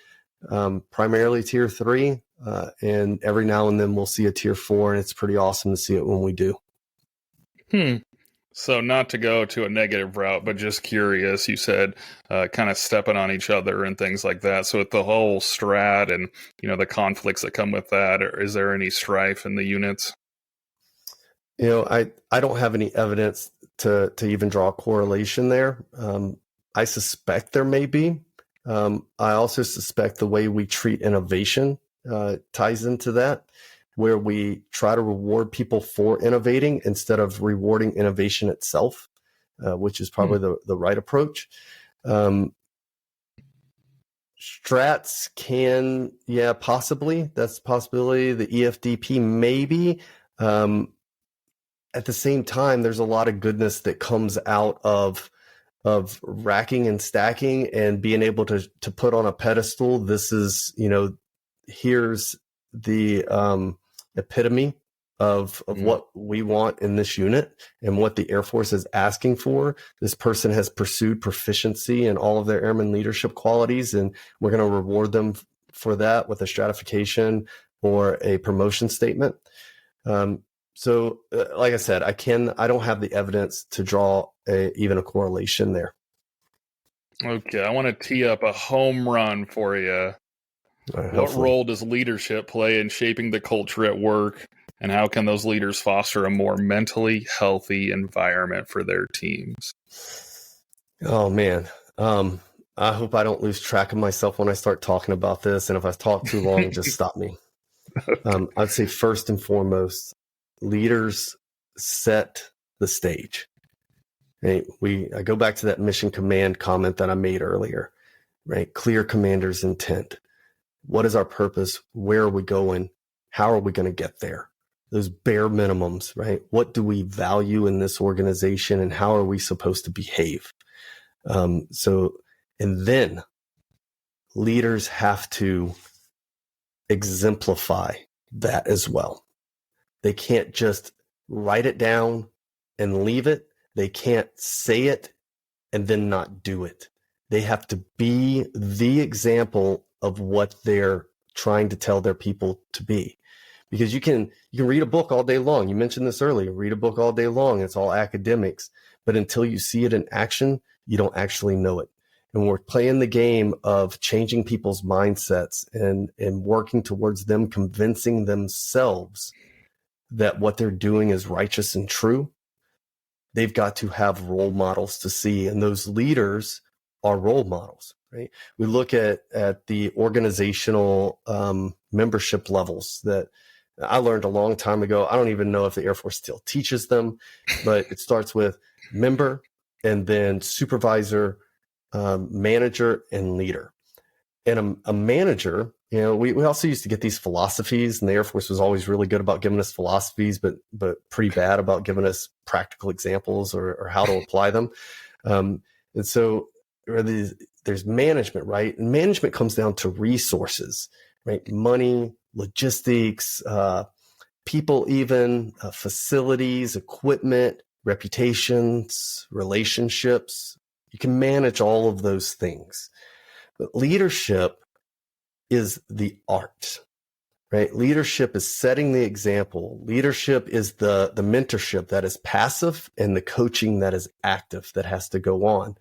primarily tier 3. And every now and then we'll see a tier 4, and it's pretty awesome to see it when we do. So not to go to a negative route, but just curious, you said kind of stepping on each other and things like that. So with the whole strat and, the conflicts that come with that, is there any strife in the units? I don't have any evidence to even draw a correlation there. I suspect there may be. I also suspect the way we treat innovation ties into that, where we try to reward people for innovating instead of rewarding innovation itself, which is probably the right approach. Strats can, yeah, possibly. That's a possibility. The EFDP, maybe. At the same time, there's a lot of goodness that comes out of racking and stacking and being able to put on a pedestal. This is, here's the epitome of what we want in this unit and what the Air Force is asking for. This person has pursued proficiency in all of their airman leadership qualities, and we're going to reward them for that with a stratification or a promotion statement. So, like I said, I don't have the evidence to draw even a correlation there. Okay, I want to tee up a home run for you. Right, what role does leadership play in shaping the culture at work, and how can those leaders foster a more mentally healthy environment for their teams? Oh, man. I hope I don't lose track of myself when I start talking about this. And if I talk too long, just stop me. I'd say first and foremost, leaders set the stage. Right? I go back to that mission command comment that I made earlier, right? Clear commander's intent. What is our purpose? Where are we going? How are we going to get there? Those bare minimums, right? What do we value in this organization, and how are we supposed to behave? And then leaders have to exemplify that as well. They can't just write it down and leave it. They can't say it and then not do it. They have to be the example of what they're trying to tell their people to be. Because you can read a book all day long. You mentioned this earlier. Read a book all day long. It's all academics. But until you see it in action, you don't actually know it. And we're playing the game of changing people's mindsets and working towards them convincing themselves that what they're doing is righteous and true. They've got to have role models to see. And those leaders are role models, right? We look at the organizational membership levels that I learned a long time ago. I don't even know if the Air Force still teaches them, but it starts with member and then supervisor, manager, and leader. And a manager, we also used to get these philosophies, and the Air Force was always really good about giving us philosophies, but pretty bad about giving us practical examples or how to apply them. And so there's management, right? And management comes down to resources, right? Money, logistics, people, even facilities, equipment, reputations, relationships. You can manage all of those things. But leadership is the art, right? Leadership is setting the example. Leadership is the mentorship that is passive and the coaching that is active that has to go on.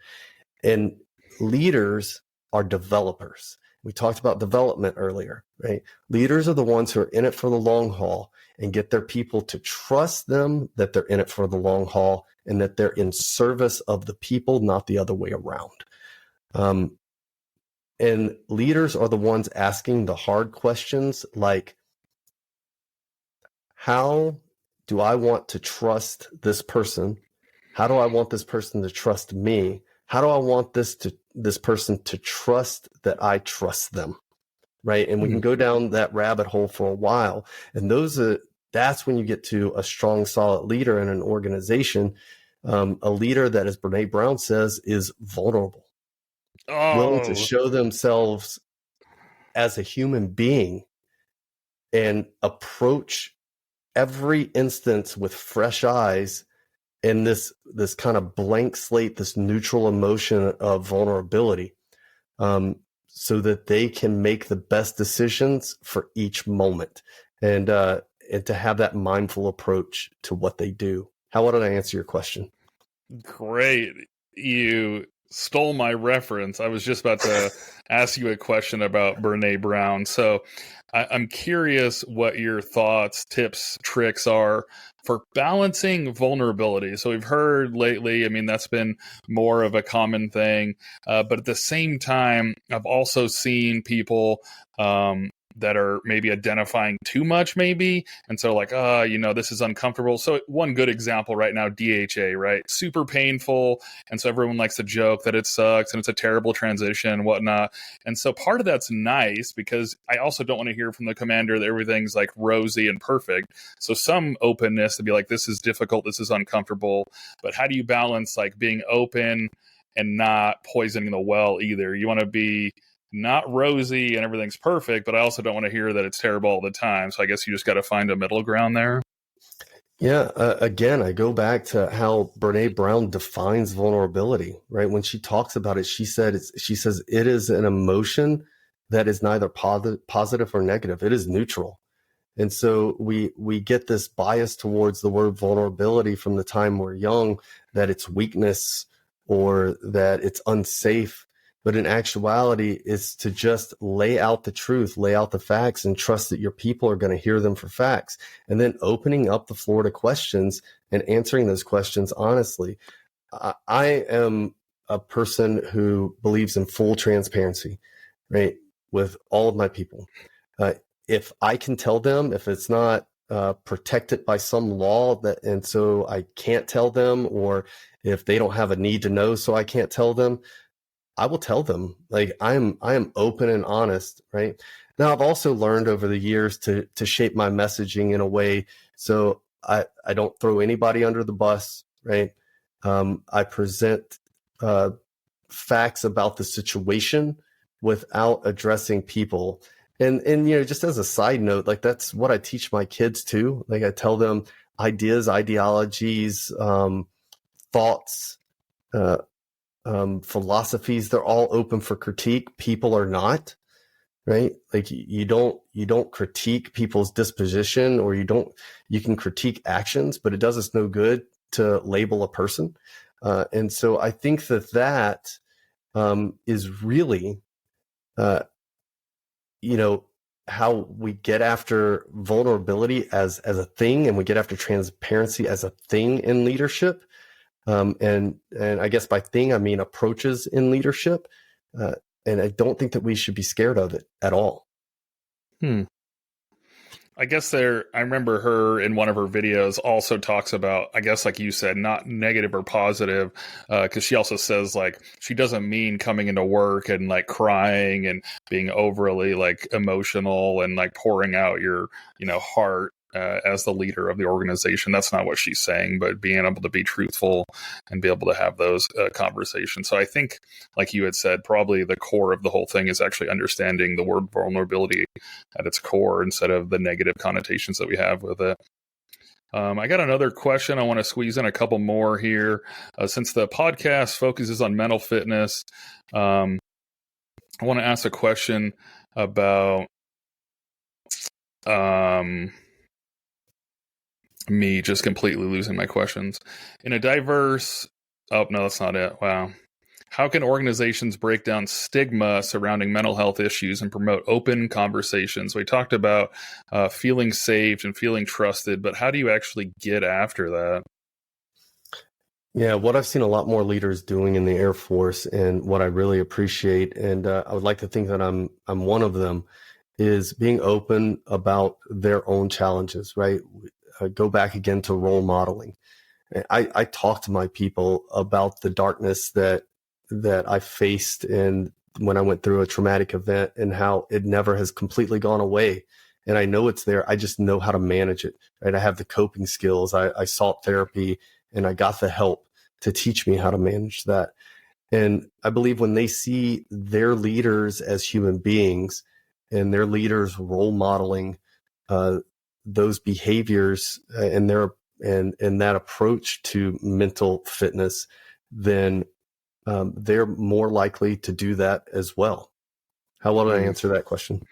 And leaders are developers. We talked about development earlier, right? Leaders are the ones who are in it for the long haul and get their people to trust them that they're in it for the long haul and that they're in service of the people, not the other way around. And leaders are the ones asking the hard questions like, how do I want to trust this person? How do I want this person to trust me? How do I want this person to trust that I trust them? Right. And we can go down that rabbit hole for a while. And that's when you get to a strong, solid leader in an organization. A leader that, as Brene Brown says, is vulnerable. Willing to show themselves as a human being and approach every instance with fresh eyes and this kind of blank slate, this neutral emotion of vulnerability, so that they can make the best decisions for each moment and to have that mindful approach to what they do. How did I answer your question? Great. You stole my reference. I was just about to ask you a question about Brene Brown. So I'm curious what your thoughts, tips, tricks are for balancing vulnerability. So we've heard lately, that's been more of a common thing. But at the same time, I've also seen people that are maybe identifying too much, maybe. And so like, this is uncomfortable. So one good example right now, DHA, right? Super painful. And so everyone likes to joke that it sucks and it's a terrible transition and whatnot. And so part of that's nice because I also don't want to hear from the commander that everything's like rosy and perfect. So some openness to be like, this is difficult, this is uncomfortable. But how do you balance like being open and not poisoning the well either? You want to be not rosy and everything's perfect, but I also don't want to hear that it's terrible all the time. So I guess you just got to find a middle ground there. Yeah. Again, I go back to how Brene Brown defines vulnerability, right? When she talks about it, she says it is an emotion that is neither positive or negative. It is neutral. And so we get this bias towards the word vulnerability from the time we're young, that it's weakness or that it's unsafe. But in actuality, it's to just lay out the truth, lay out the facts, and trust that your people are going to hear them for facts. And then opening up the floor to questions and answering those questions honestly. I am a person who believes in full transparency, right, with all of my people. If I can tell them, if it's not protected by some law and so I can't tell them, or if they don't have a need to know, so I can't tell them, I will tell them. Like I am open and honest, right? Now I've also learned over the years to shape my messaging in a way so I don't throw anybody under the bus, right? I present facts about the situation without addressing people. And just as a side note, like that's what I teach my kids too. Like I tell them ideas, ideologies, thoughts, philosophies, they're all open for critique. People are not, right? Like you don't critique people's disposition, or you can critique actions, but it does us no good to label a person. And so I think that is really, how we get after vulnerability as a thing, and we get after transparency as a thing in leadership. And I guess by thing, I mean approaches in leadership. And I don't think that we should be scared of it at all. I guess I remember her in one of her videos also talks about, I guess like you said, not negative or positive, because she also says like she doesn't mean coming into work and like crying and being overly like emotional and like pouring out your heart as the leader of the organization. That's not what she's saying, but being able to be truthful and be able to have those conversations. So I think, like you had said, probably the core of the whole thing is actually understanding the word vulnerability at its core instead of the negative connotations that we have with it. I got another question. I want to squeeze in a couple more here. Since the podcast focuses on mental fitness, I want to ask a question about me just completely losing my questions. In a diverse... Oh, no, that's not it. Wow. How can organizations break down stigma surrounding mental health issues and promote open conversations? We talked about feeling safe and feeling trusted, but how do you actually get after that? Yeah, what I've seen a lot more leaders doing in the Air Force, and what I really appreciate, and I would like to think that I'm one of them, is being open about their own challenges, right? Go back again to role modeling. I talk to my people about the darkness that I faced when I went through a traumatic event, and how it never has completely gone away. And I know it's there. I just know how to manage it, right? I have the coping skills. I sought therapy, and I got the help to teach me how to manage that. And I believe when they see their leaders as human beings, and their leaders role modeling those behaviors and that approach to mental fitness, then they're more likely to do that as well. How will I answer that question?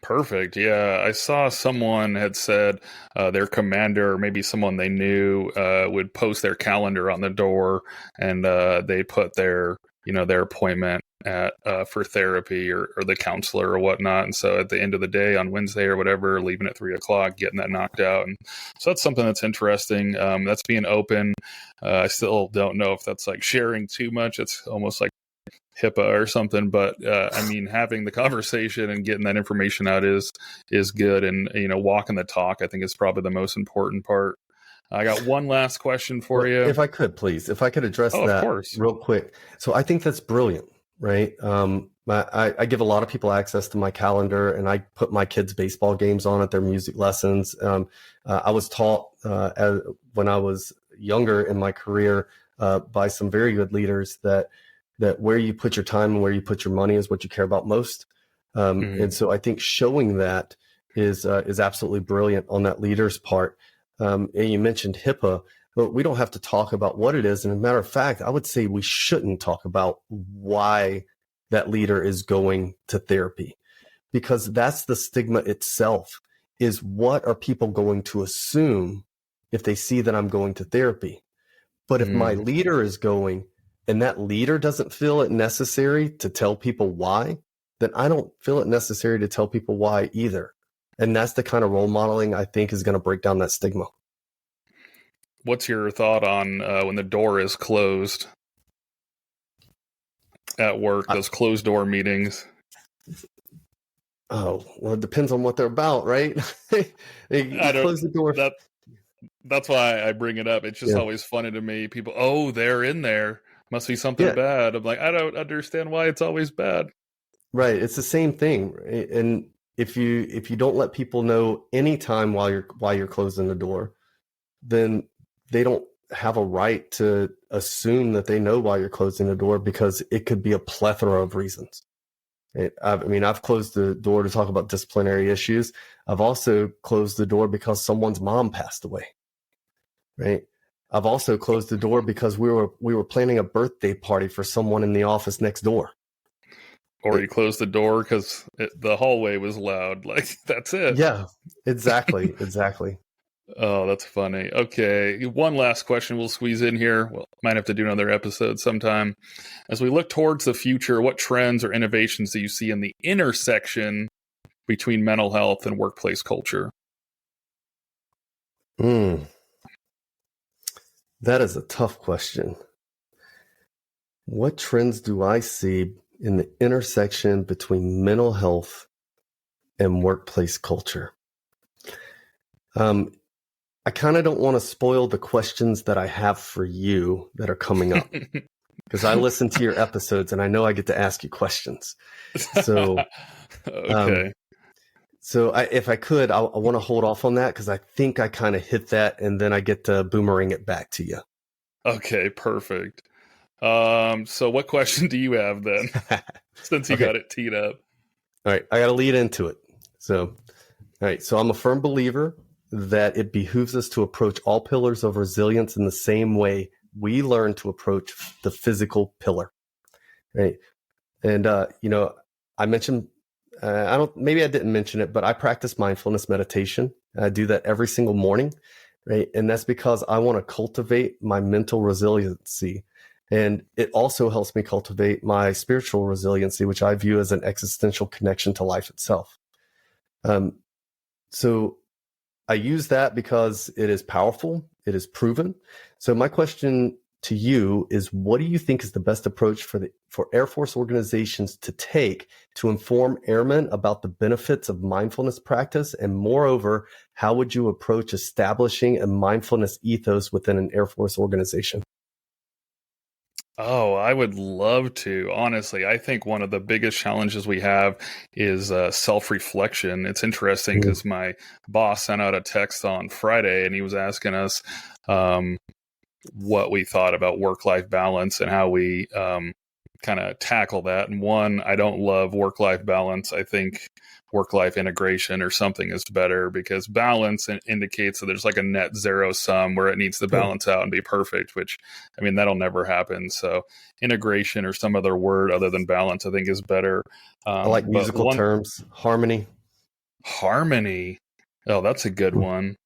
Perfect. Yeah. I saw someone had said their commander, or maybe someone they knew, would post their calendar on the door, and they put their appointment at for therapy or the counselor or whatnot. And so at the end of the day on Wednesday or whatever, leaving at 3:00, getting that knocked out. And so that's something that's interesting. That's being open. I still don't know if that's like sharing too much. It's almost like HIPAA or something, but I mean, having the conversation and getting that information out is good, and walking the talk, I think, is probably the most important part. I got one last question for you. If I could, please, if I could address of that course. real quick. So I think that's brilliant, right? I give a lot of people access to my calendar, and I put my kids' baseball games on at their music lessons. I was taught when I was younger in my career by some very good leaders that where you put your time and where you put your money is what you care about most. And so I think showing that is absolutely brilliant on that leader's part. And you mentioned HIPAA, but we don't have to talk about what it is. And as a matter of fact, I would say we shouldn't talk about why that leader is going to therapy, because that's the stigma itself. Is what are people going to assume if they see that I'm going to therapy? But if my leader is going and that leader doesn't feel it necessary to tell people why, then I don't feel it necessary to tell people why either. And that's the kind of role modeling I think is going to break down that stigma. What's your thought on when the door is closed at work, those closed door meetings? Oh, well, it depends on what they're about, right? Close the door. That's why I bring it up. It's just always funny to me. People, they're in there. Must be something bad. I'm like, I don't understand why it's always bad. Right. It's the same thing. And if you don't let people know anytime while you're closing the door, then they don't have a right to assume that they know why you're closing the door, because it could be a plethora of reasons. I've closed the door to talk about disciplinary issues. I've also closed the door because someone's mom passed away. Right. I've also closed the door because we were planning a birthday party for someone in the office next door. Or you closed the door because the hallway was loud. Like, that's it. Yeah, exactly. Exactly. Oh, that's funny. Okay. One last question we'll squeeze in here. Well, might have to do another episode sometime. As we look towards the future, what trends or innovations do you see in the intersection between mental health and workplace culture? That is a tough question. What trends do I see in the intersection between mental health and workplace culture? I kind of don't want to spoil the questions that I have for you that are coming up, because I listen to your episodes and I know I get to ask you questions. So, okay. If I could, I want to hold off on that, because I think I kind of hit that, and then I get to boomerang it back to you. Okay, perfect. So what question do you have then? Since you got it teed up. All right, I got to lead into it. So I'm a firm believer that it behooves us to approach all pillars of resilience in the same way we learn to approach the physical pillar. Right. And, I mentioned, maybe I didn't mention it, but I practice mindfulness meditation. I do that every single morning. Right. And that's because I want to cultivate my mental resiliency. And it also helps me cultivate my spiritual resiliency, which I view as an existential connection to life itself. So I use that because it is powerful. It is proven. So my question to you is, what do you think is the best approach for Air Force organizations to take to inform airmen about the benefits of mindfulness practice? And moreover, how would you approach establishing a mindfulness ethos within an Air Force organization? Oh, I would love to. Honestly, I think one of the biggest challenges we have is self-reflection. It's interesting because my boss sent out a text on Friday, and he was asking us what we thought about work-life balance and how we kind of tackle that. And one, I don't love work-life balance. I think work-life integration or something is better, because balance indicates that there's like a net zero sum where it needs to balance out and be perfect, which, I mean, that'll never happen. So integration or some other word other than balance, I think, is better. I like musical terms. Harmony. Oh, that's a good one.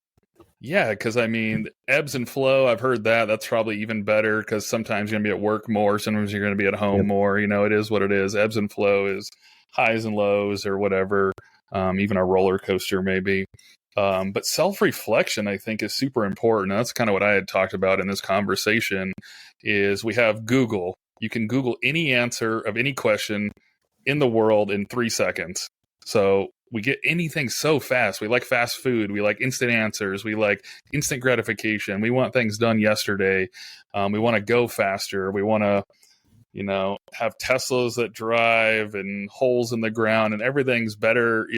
Yeah, because I mean, ebbs and flow, I've heard that. That's probably even better, because sometimes you're going to be at work more. Sometimes you're going to be at home more. It is what it is. Ebbs and flow is highs and lows or whatever, even a roller coaster maybe. But self-reflection, I think, is super important. That's kind of what I had talked about in this conversation, is we have Google, you can Google any answer of any question in the world in 3 seconds. So we get anything so fast. We like fast food. We like instant answers. We like instant gratification. We want things done yesterday. We want to go faster. We want to, have Teslas that drive and holes in the ground, and everything's better,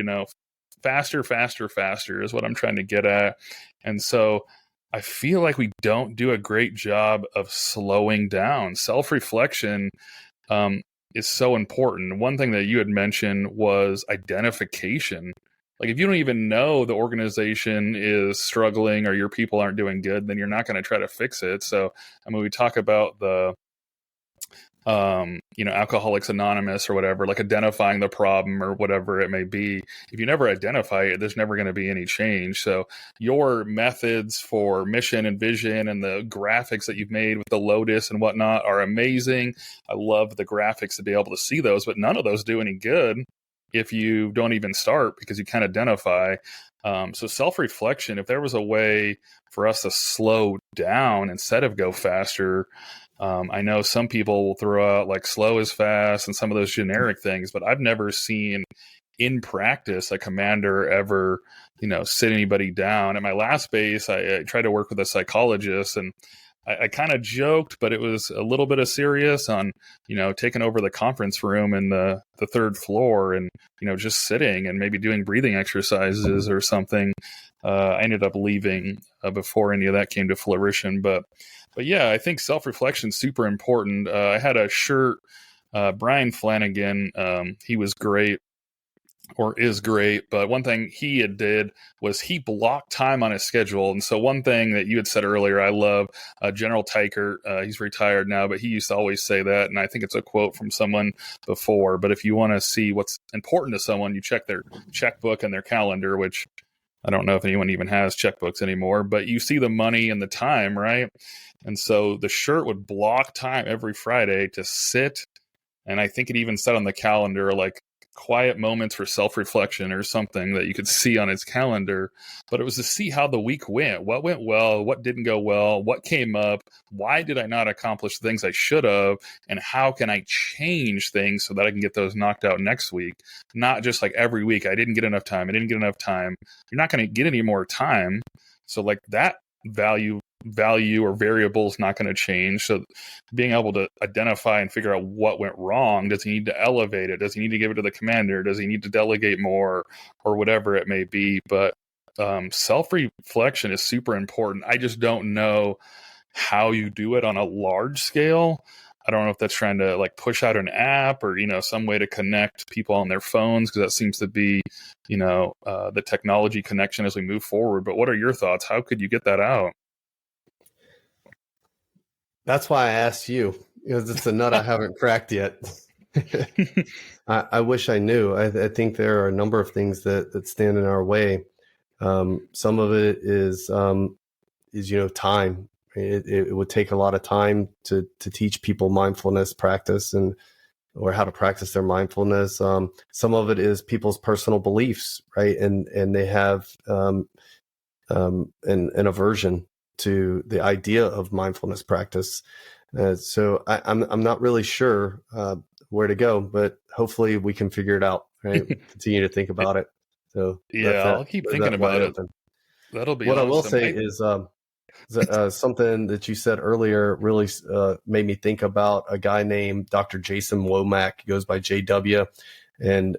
faster, faster, faster is what I'm trying to get at. And so I feel like we don't do a great job of slowing down. Self-reflection is so important. One thing that you had mentioned was identification. Like if you don't even know the organization is struggling or your people aren't doing good, then you're not going to try to fix it. So, we talk about the Alcoholics Anonymous or whatever, like identifying the problem or whatever it may be. If you never identify it, there's never going to be any change. So your methods for mission and vision and the graphics that you've made with the Lotus and whatnot are amazing. I love the graphics to be able to see those, but none of those do any good if you don't even start because you can't identify. So self-reflection, if there was a way for us to slow down instead of go faster, I know some people will throw out like slow is fast and some of those generic things, but I've never seen in practice a commander ever, sit anybody down. At my last base, I tried to work with a psychologist, and I kind of joked, but it was a little bit of serious on, taking over the conference room in the third floor and, just sitting and maybe doing breathing exercises or something. I ended up leaving before any of that came to fruition. But yeah, I think self-reflection is super important. I had a shirt, Brian Flanagan, he was great. Or is great, but one thing he did was he blocked time on his schedule. And so one thing that you had said earlier, I love General Tykert. He's retired now, but he used to always say that, and I think it's a quote from someone before. But if you want to see what's important to someone, you check their checkbook and their calendar, which I don't know if anyone even has checkbooks anymore, but you see the money and the time, right? And so the shirt would block time every Friday to sit, and I think it even said on the calendar, like, quiet moments for self-reflection or something that you could see on his calendar. But it was to see how the week went. What went well? What didn't go well? What came up? Why did I not accomplish the things I should have? And how can I change things so that I can get those knocked out next week? Not just like every week, I didn't get enough time. You're not going to get any more time. So like that value or variable is not going to change. So being able to identify and figure out what went wrong, does he need to elevate it? Does he need to give it to the commander? Does he need to delegate more or whatever it may be? But self-reflection is super important. I just don't know how you do it on a large scale. I don't know if that's trying to like push out an app or, some way to connect people on their phones, because that seems to be, the technology connection as we move forward. But what are your thoughts? How could you get that out? That's why I asked you, because it's a nut I haven't cracked yet. I wish I knew. I think there are a number of things that stand in our way. Some of it is time. It would take a lot of time to teach people mindfulness practice or how to practice their mindfulness. Some of it is people's personal beliefs, right? And they have an aversion to the idea of mindfulness practice. So I'm not really sure where to go, but hopefully we can figure it out, right? Continue to think about it. So yeah, I'll keep thinking about it. That'll be what awesome. I will say is something that you said earlier really made me think about a guy named Dr. Jason Womack. He goes by JW, and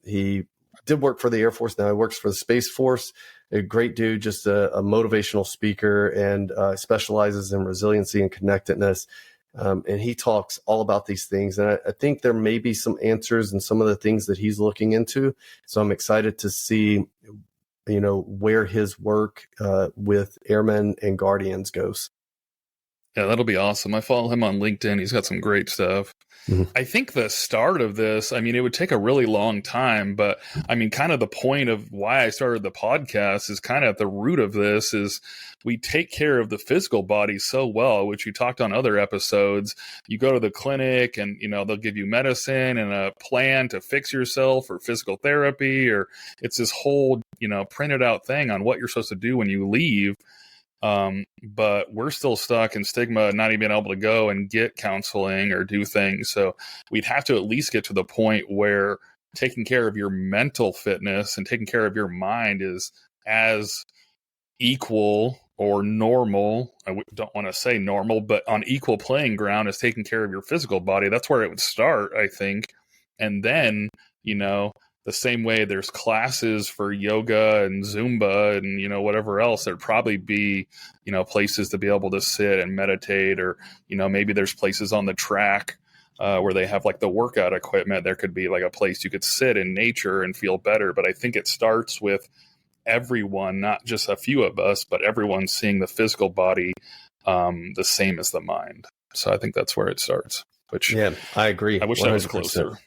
he did work for the Air Force. Now he works for the Space Force. A great dude, just a motivational speaker, and specializes in resiliency and connectedness. And he talks all about these things. And I think there may be some answers in some of the things that he's looking into. So I'm excited to see, where his work with airmen and guardians goes. Yeah, that'll be awesome. I follow him on LinkedIn. He's got some great stuff. Mm-hmm. I think the start of this, it would take a really long time, but kind of the point of why I started the podcast is kind of at the root of this is we take care of the physical body so well, which you talked on other episodes. You go to the clinic and, they'll give you medicine and a plan to fix yourself or physical therapy, or it's this whole, printed out thing on what you're supposed to do when you leave. But we're still stuck in stigma, not even being able to go and get counseling or do things. So we'd have to at least get to the point where taking care of your mental fitness and taking care of your mind is as equal or normal. Don't want to say normal, but on equal playing ground as taking care of your physical body. That's where it would start, I think. And then, the same way there's classes for yoga and Zumba and, whatever else, there'd probably be, places to be able to sit and meditate, or, maybe there's places on the track where they have like the workout equipment. There could be like a place you could sit in nature and feel better. But I think it starts with everyone, not just a few of us, but everyone seeing the physical body the same as the mind. So I think that's where it starts. Which, yeah, I agree. I wish 100%. that was closer.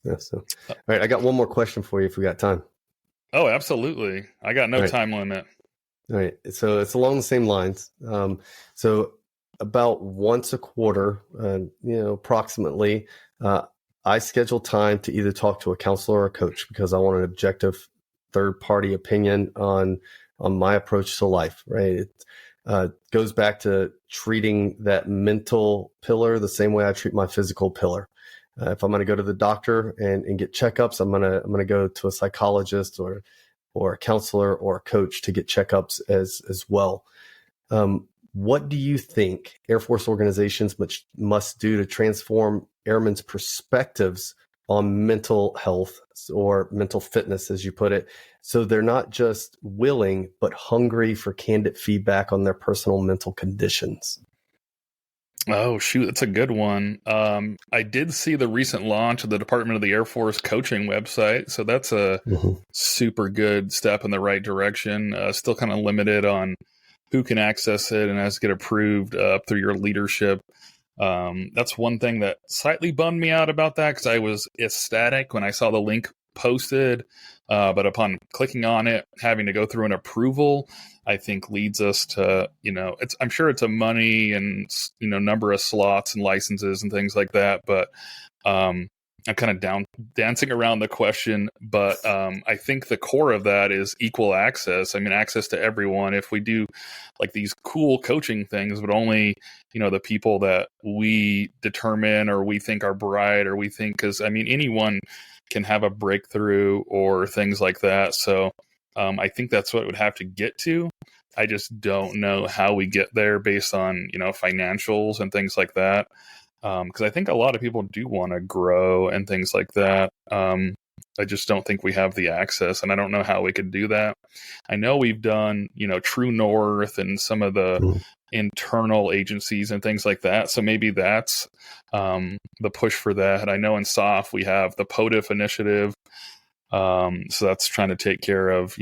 Yeah, so, all right, I got one more question for you if we got time. Oh, absolutely. I got no time limit. All right, so it's along the same lines. So about once a quarter, approximately, I schedule time to either talk to a counselor or a coach because I want an objective third-party opinion on my approach to life. Right, it goes back to treating that mental pillar the same way I treat my physical pillar. If I'm going to go to the doctor and get checkups, I'm going to go to a psychologist or a counselor or a coach to get checkups as well. What do you think Air Force organizations must do to transform airmen's perspectives on mental health or mental fitness, as you put it, so they're not just willing, but hungry for candid feedback on their personal mental conditions? Oh, shoot. That's a good one. I did see the recent launch of the Department of the Air Force coaching website. So that's a super good step in the right direction. Still kind of limited on who can access it and has to get approved through your leadership. That's one thing that slightly bummed me out about that, because I was ecstatic when I saw the link posted. But upon clicking on it, having to go through an approval, I think leads us to, I'm sure it's a money and, number of slots and licenses and things like that. But I'm kind of dancing around the question. But I think the core of that is equal access. I mean, access to everyone. If we do like these cool coaching things, but only, the people that we determine or we think are bright, or we think, because anyone can have a breakthrough or things like that. So I think that's what it would have to get to. I just don't know how we get there based on, financials and things like that. Because I think a lot of people do want to grow and things like that. I just don't think we have the access, and I don't know how we could do that. I know we've done, True North and some of the internal agencies and things like that. So maybe that's the push for that. I know in SOF we have the POTIF initiative. So that's trying to take care of,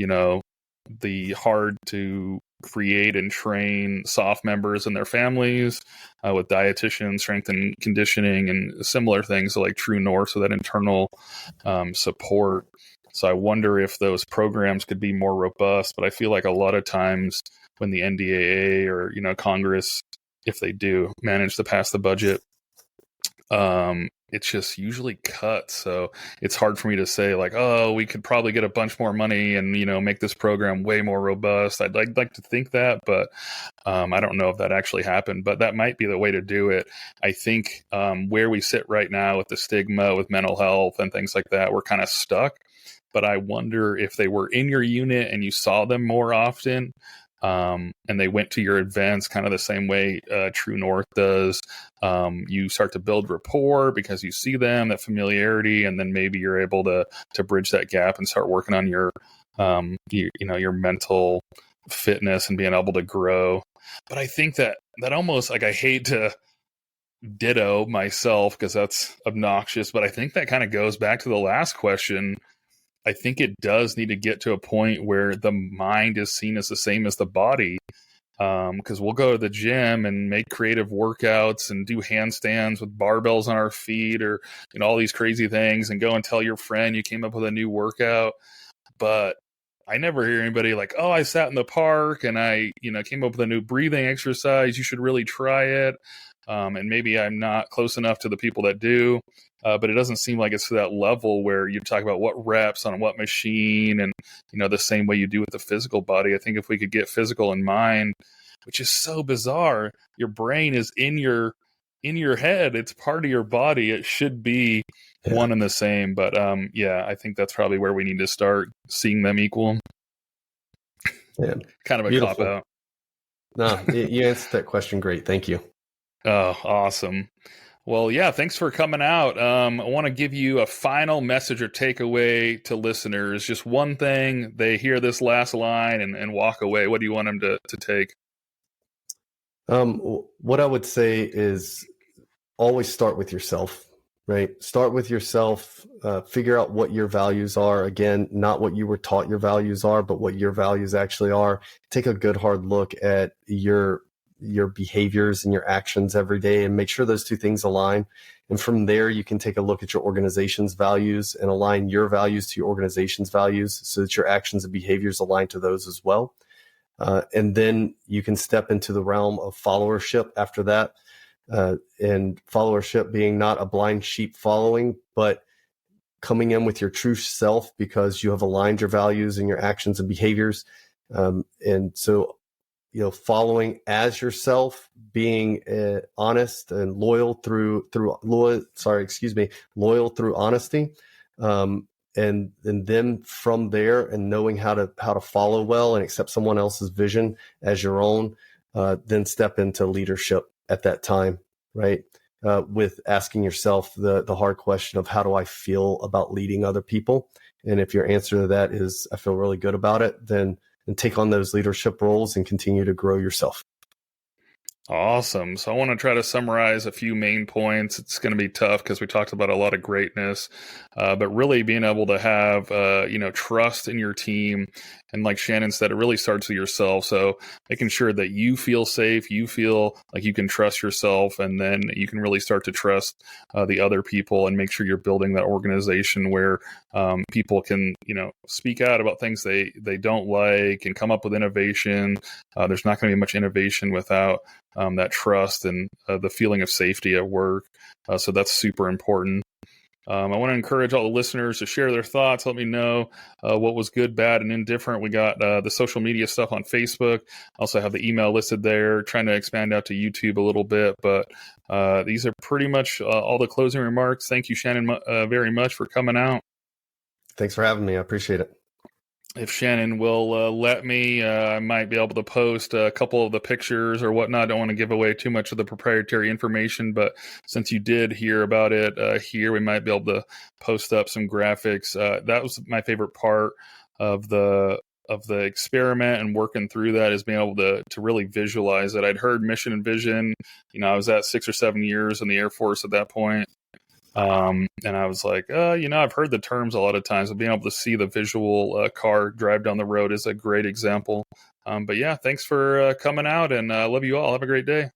the hard to create and train SOF members and their families with dietitian, strength and conditioning, and similar things like True North, so that internal support. So I wonder if those programs could be more robust. But I feel like a lot of times when the NDAA or, Congress, if they do manage to pass the budget, it's just usually cut. So it's hard for me to say like, oh, we could probably get a bunch more money and, make this program way more robust. I'd like to think that, but I don't know if that actually happened, but that might be the way to do it. I think where we sit right now with the stigma with mental health and things like that, we're kind of stuck. But I wonder if they were in your unit and you saw them more often, and they went to your events kind of the same way True North does. You start to build rapport because you see them, that familiarity, and then maybe you're able to bridge that gap and start working on your your mental fitness and being able to grow. But I think that almost, like, I hate to ditto myself because that's obnoxious, but I think that kind of goes back to the last question. I think it does need to get to a point where the mind is seen as the same as the body. Because we'll go to the gym and make creative workouts and do handstands with barbells on our feet, or all these crazy things, and go and tell your friend you came up with a new workout. But I never hear anybody like, oh, I sat in the park and I came up with a new breathing exercise. You should really try it. And maybe I'm not close enough to the people that do. But it doesn't seem like it's to that level where you talk about what reps on what machine and, the same way you do with the physical body. I think if we could get physical and mind which is so bizarre. Your brain is in your head. It's part of your body. It should be one and the same. But yeah, I think that's probably where we need to start seeing them equal. Yeah. Kind of a Beautiful. cop out. No, you answered that question great. Thank you. Oh, awesome. Well, yeah, thanks for coming out. I want to give you a final message or takeaway to listeners. Just one thing, they hear this last line and walk away. What do you want them to take? What I would say is always start with yourself, right? Start with yourself, figure out what your values are. Again, not what you were taught your values are, but what your values actually are. Take a good hard look at your behaviors and your actions every day and make sure those two things align. And from there, you can take a look at your organization's values and align your values to your organization's values so that your actions and behaviors align to those as well. And then you can step into the realm of followership after that. And followership being not a blind sheep following, but coming in with your true self because you have aligned your values and your actions and behaviors. And so, following as yourself, being honest and loyal through honesty. And then from there and knowing how to follow well and accept someone else's vision as your own, then step into leadership at that time, right? With asking yourself the hard question of how do I feel about leading other people? And if your answer to that is I feel really good about it, then take on those leadership roles and continue to grow yourself. Awesome. So I want to try to summarize a few main points. It's going to be tough because we talked about a lot of greatness, but really being able to have, trust in your team. And like Shannon said, it really starts with yourself. So making sure that you feel safe, you feel like you can trust yourself, and then you can really start to trust the other people and make sure you're building that organization where people can, speak out about things they don't like and come up with innovation. There's not going to be much innovation without that trust and the feeling of safety at work. So that's super important. I want to encourage all the listeners to share their thoughts. Let me know what was good, bad, and indifferent. We got the social media stuff on Facebook. Also have the email listed there, trying to expand out to YouTube a little bit. But these are pretty much all the closing remarks. Thank you, Shannon, very much for coming out. Thanks for having me. I appreciate it. If Shannon will let me, I might be able to post a couple of the pictures or whatnot. I don't want to give away too much of the proprietary information, but since you did hear about it here, we might be able to post up some graphics. That was my favorite part of the experiment and working through that, is being able to really visualize it. I'd heard mission and vision. I was at 6 or 7 years in the Air Force at that point. And I was like, I've heard the terms a lot of times, but being able to see the visual car drive down the road is a great example. But yeah, thanks for coming out, and I love you all. Have a great day.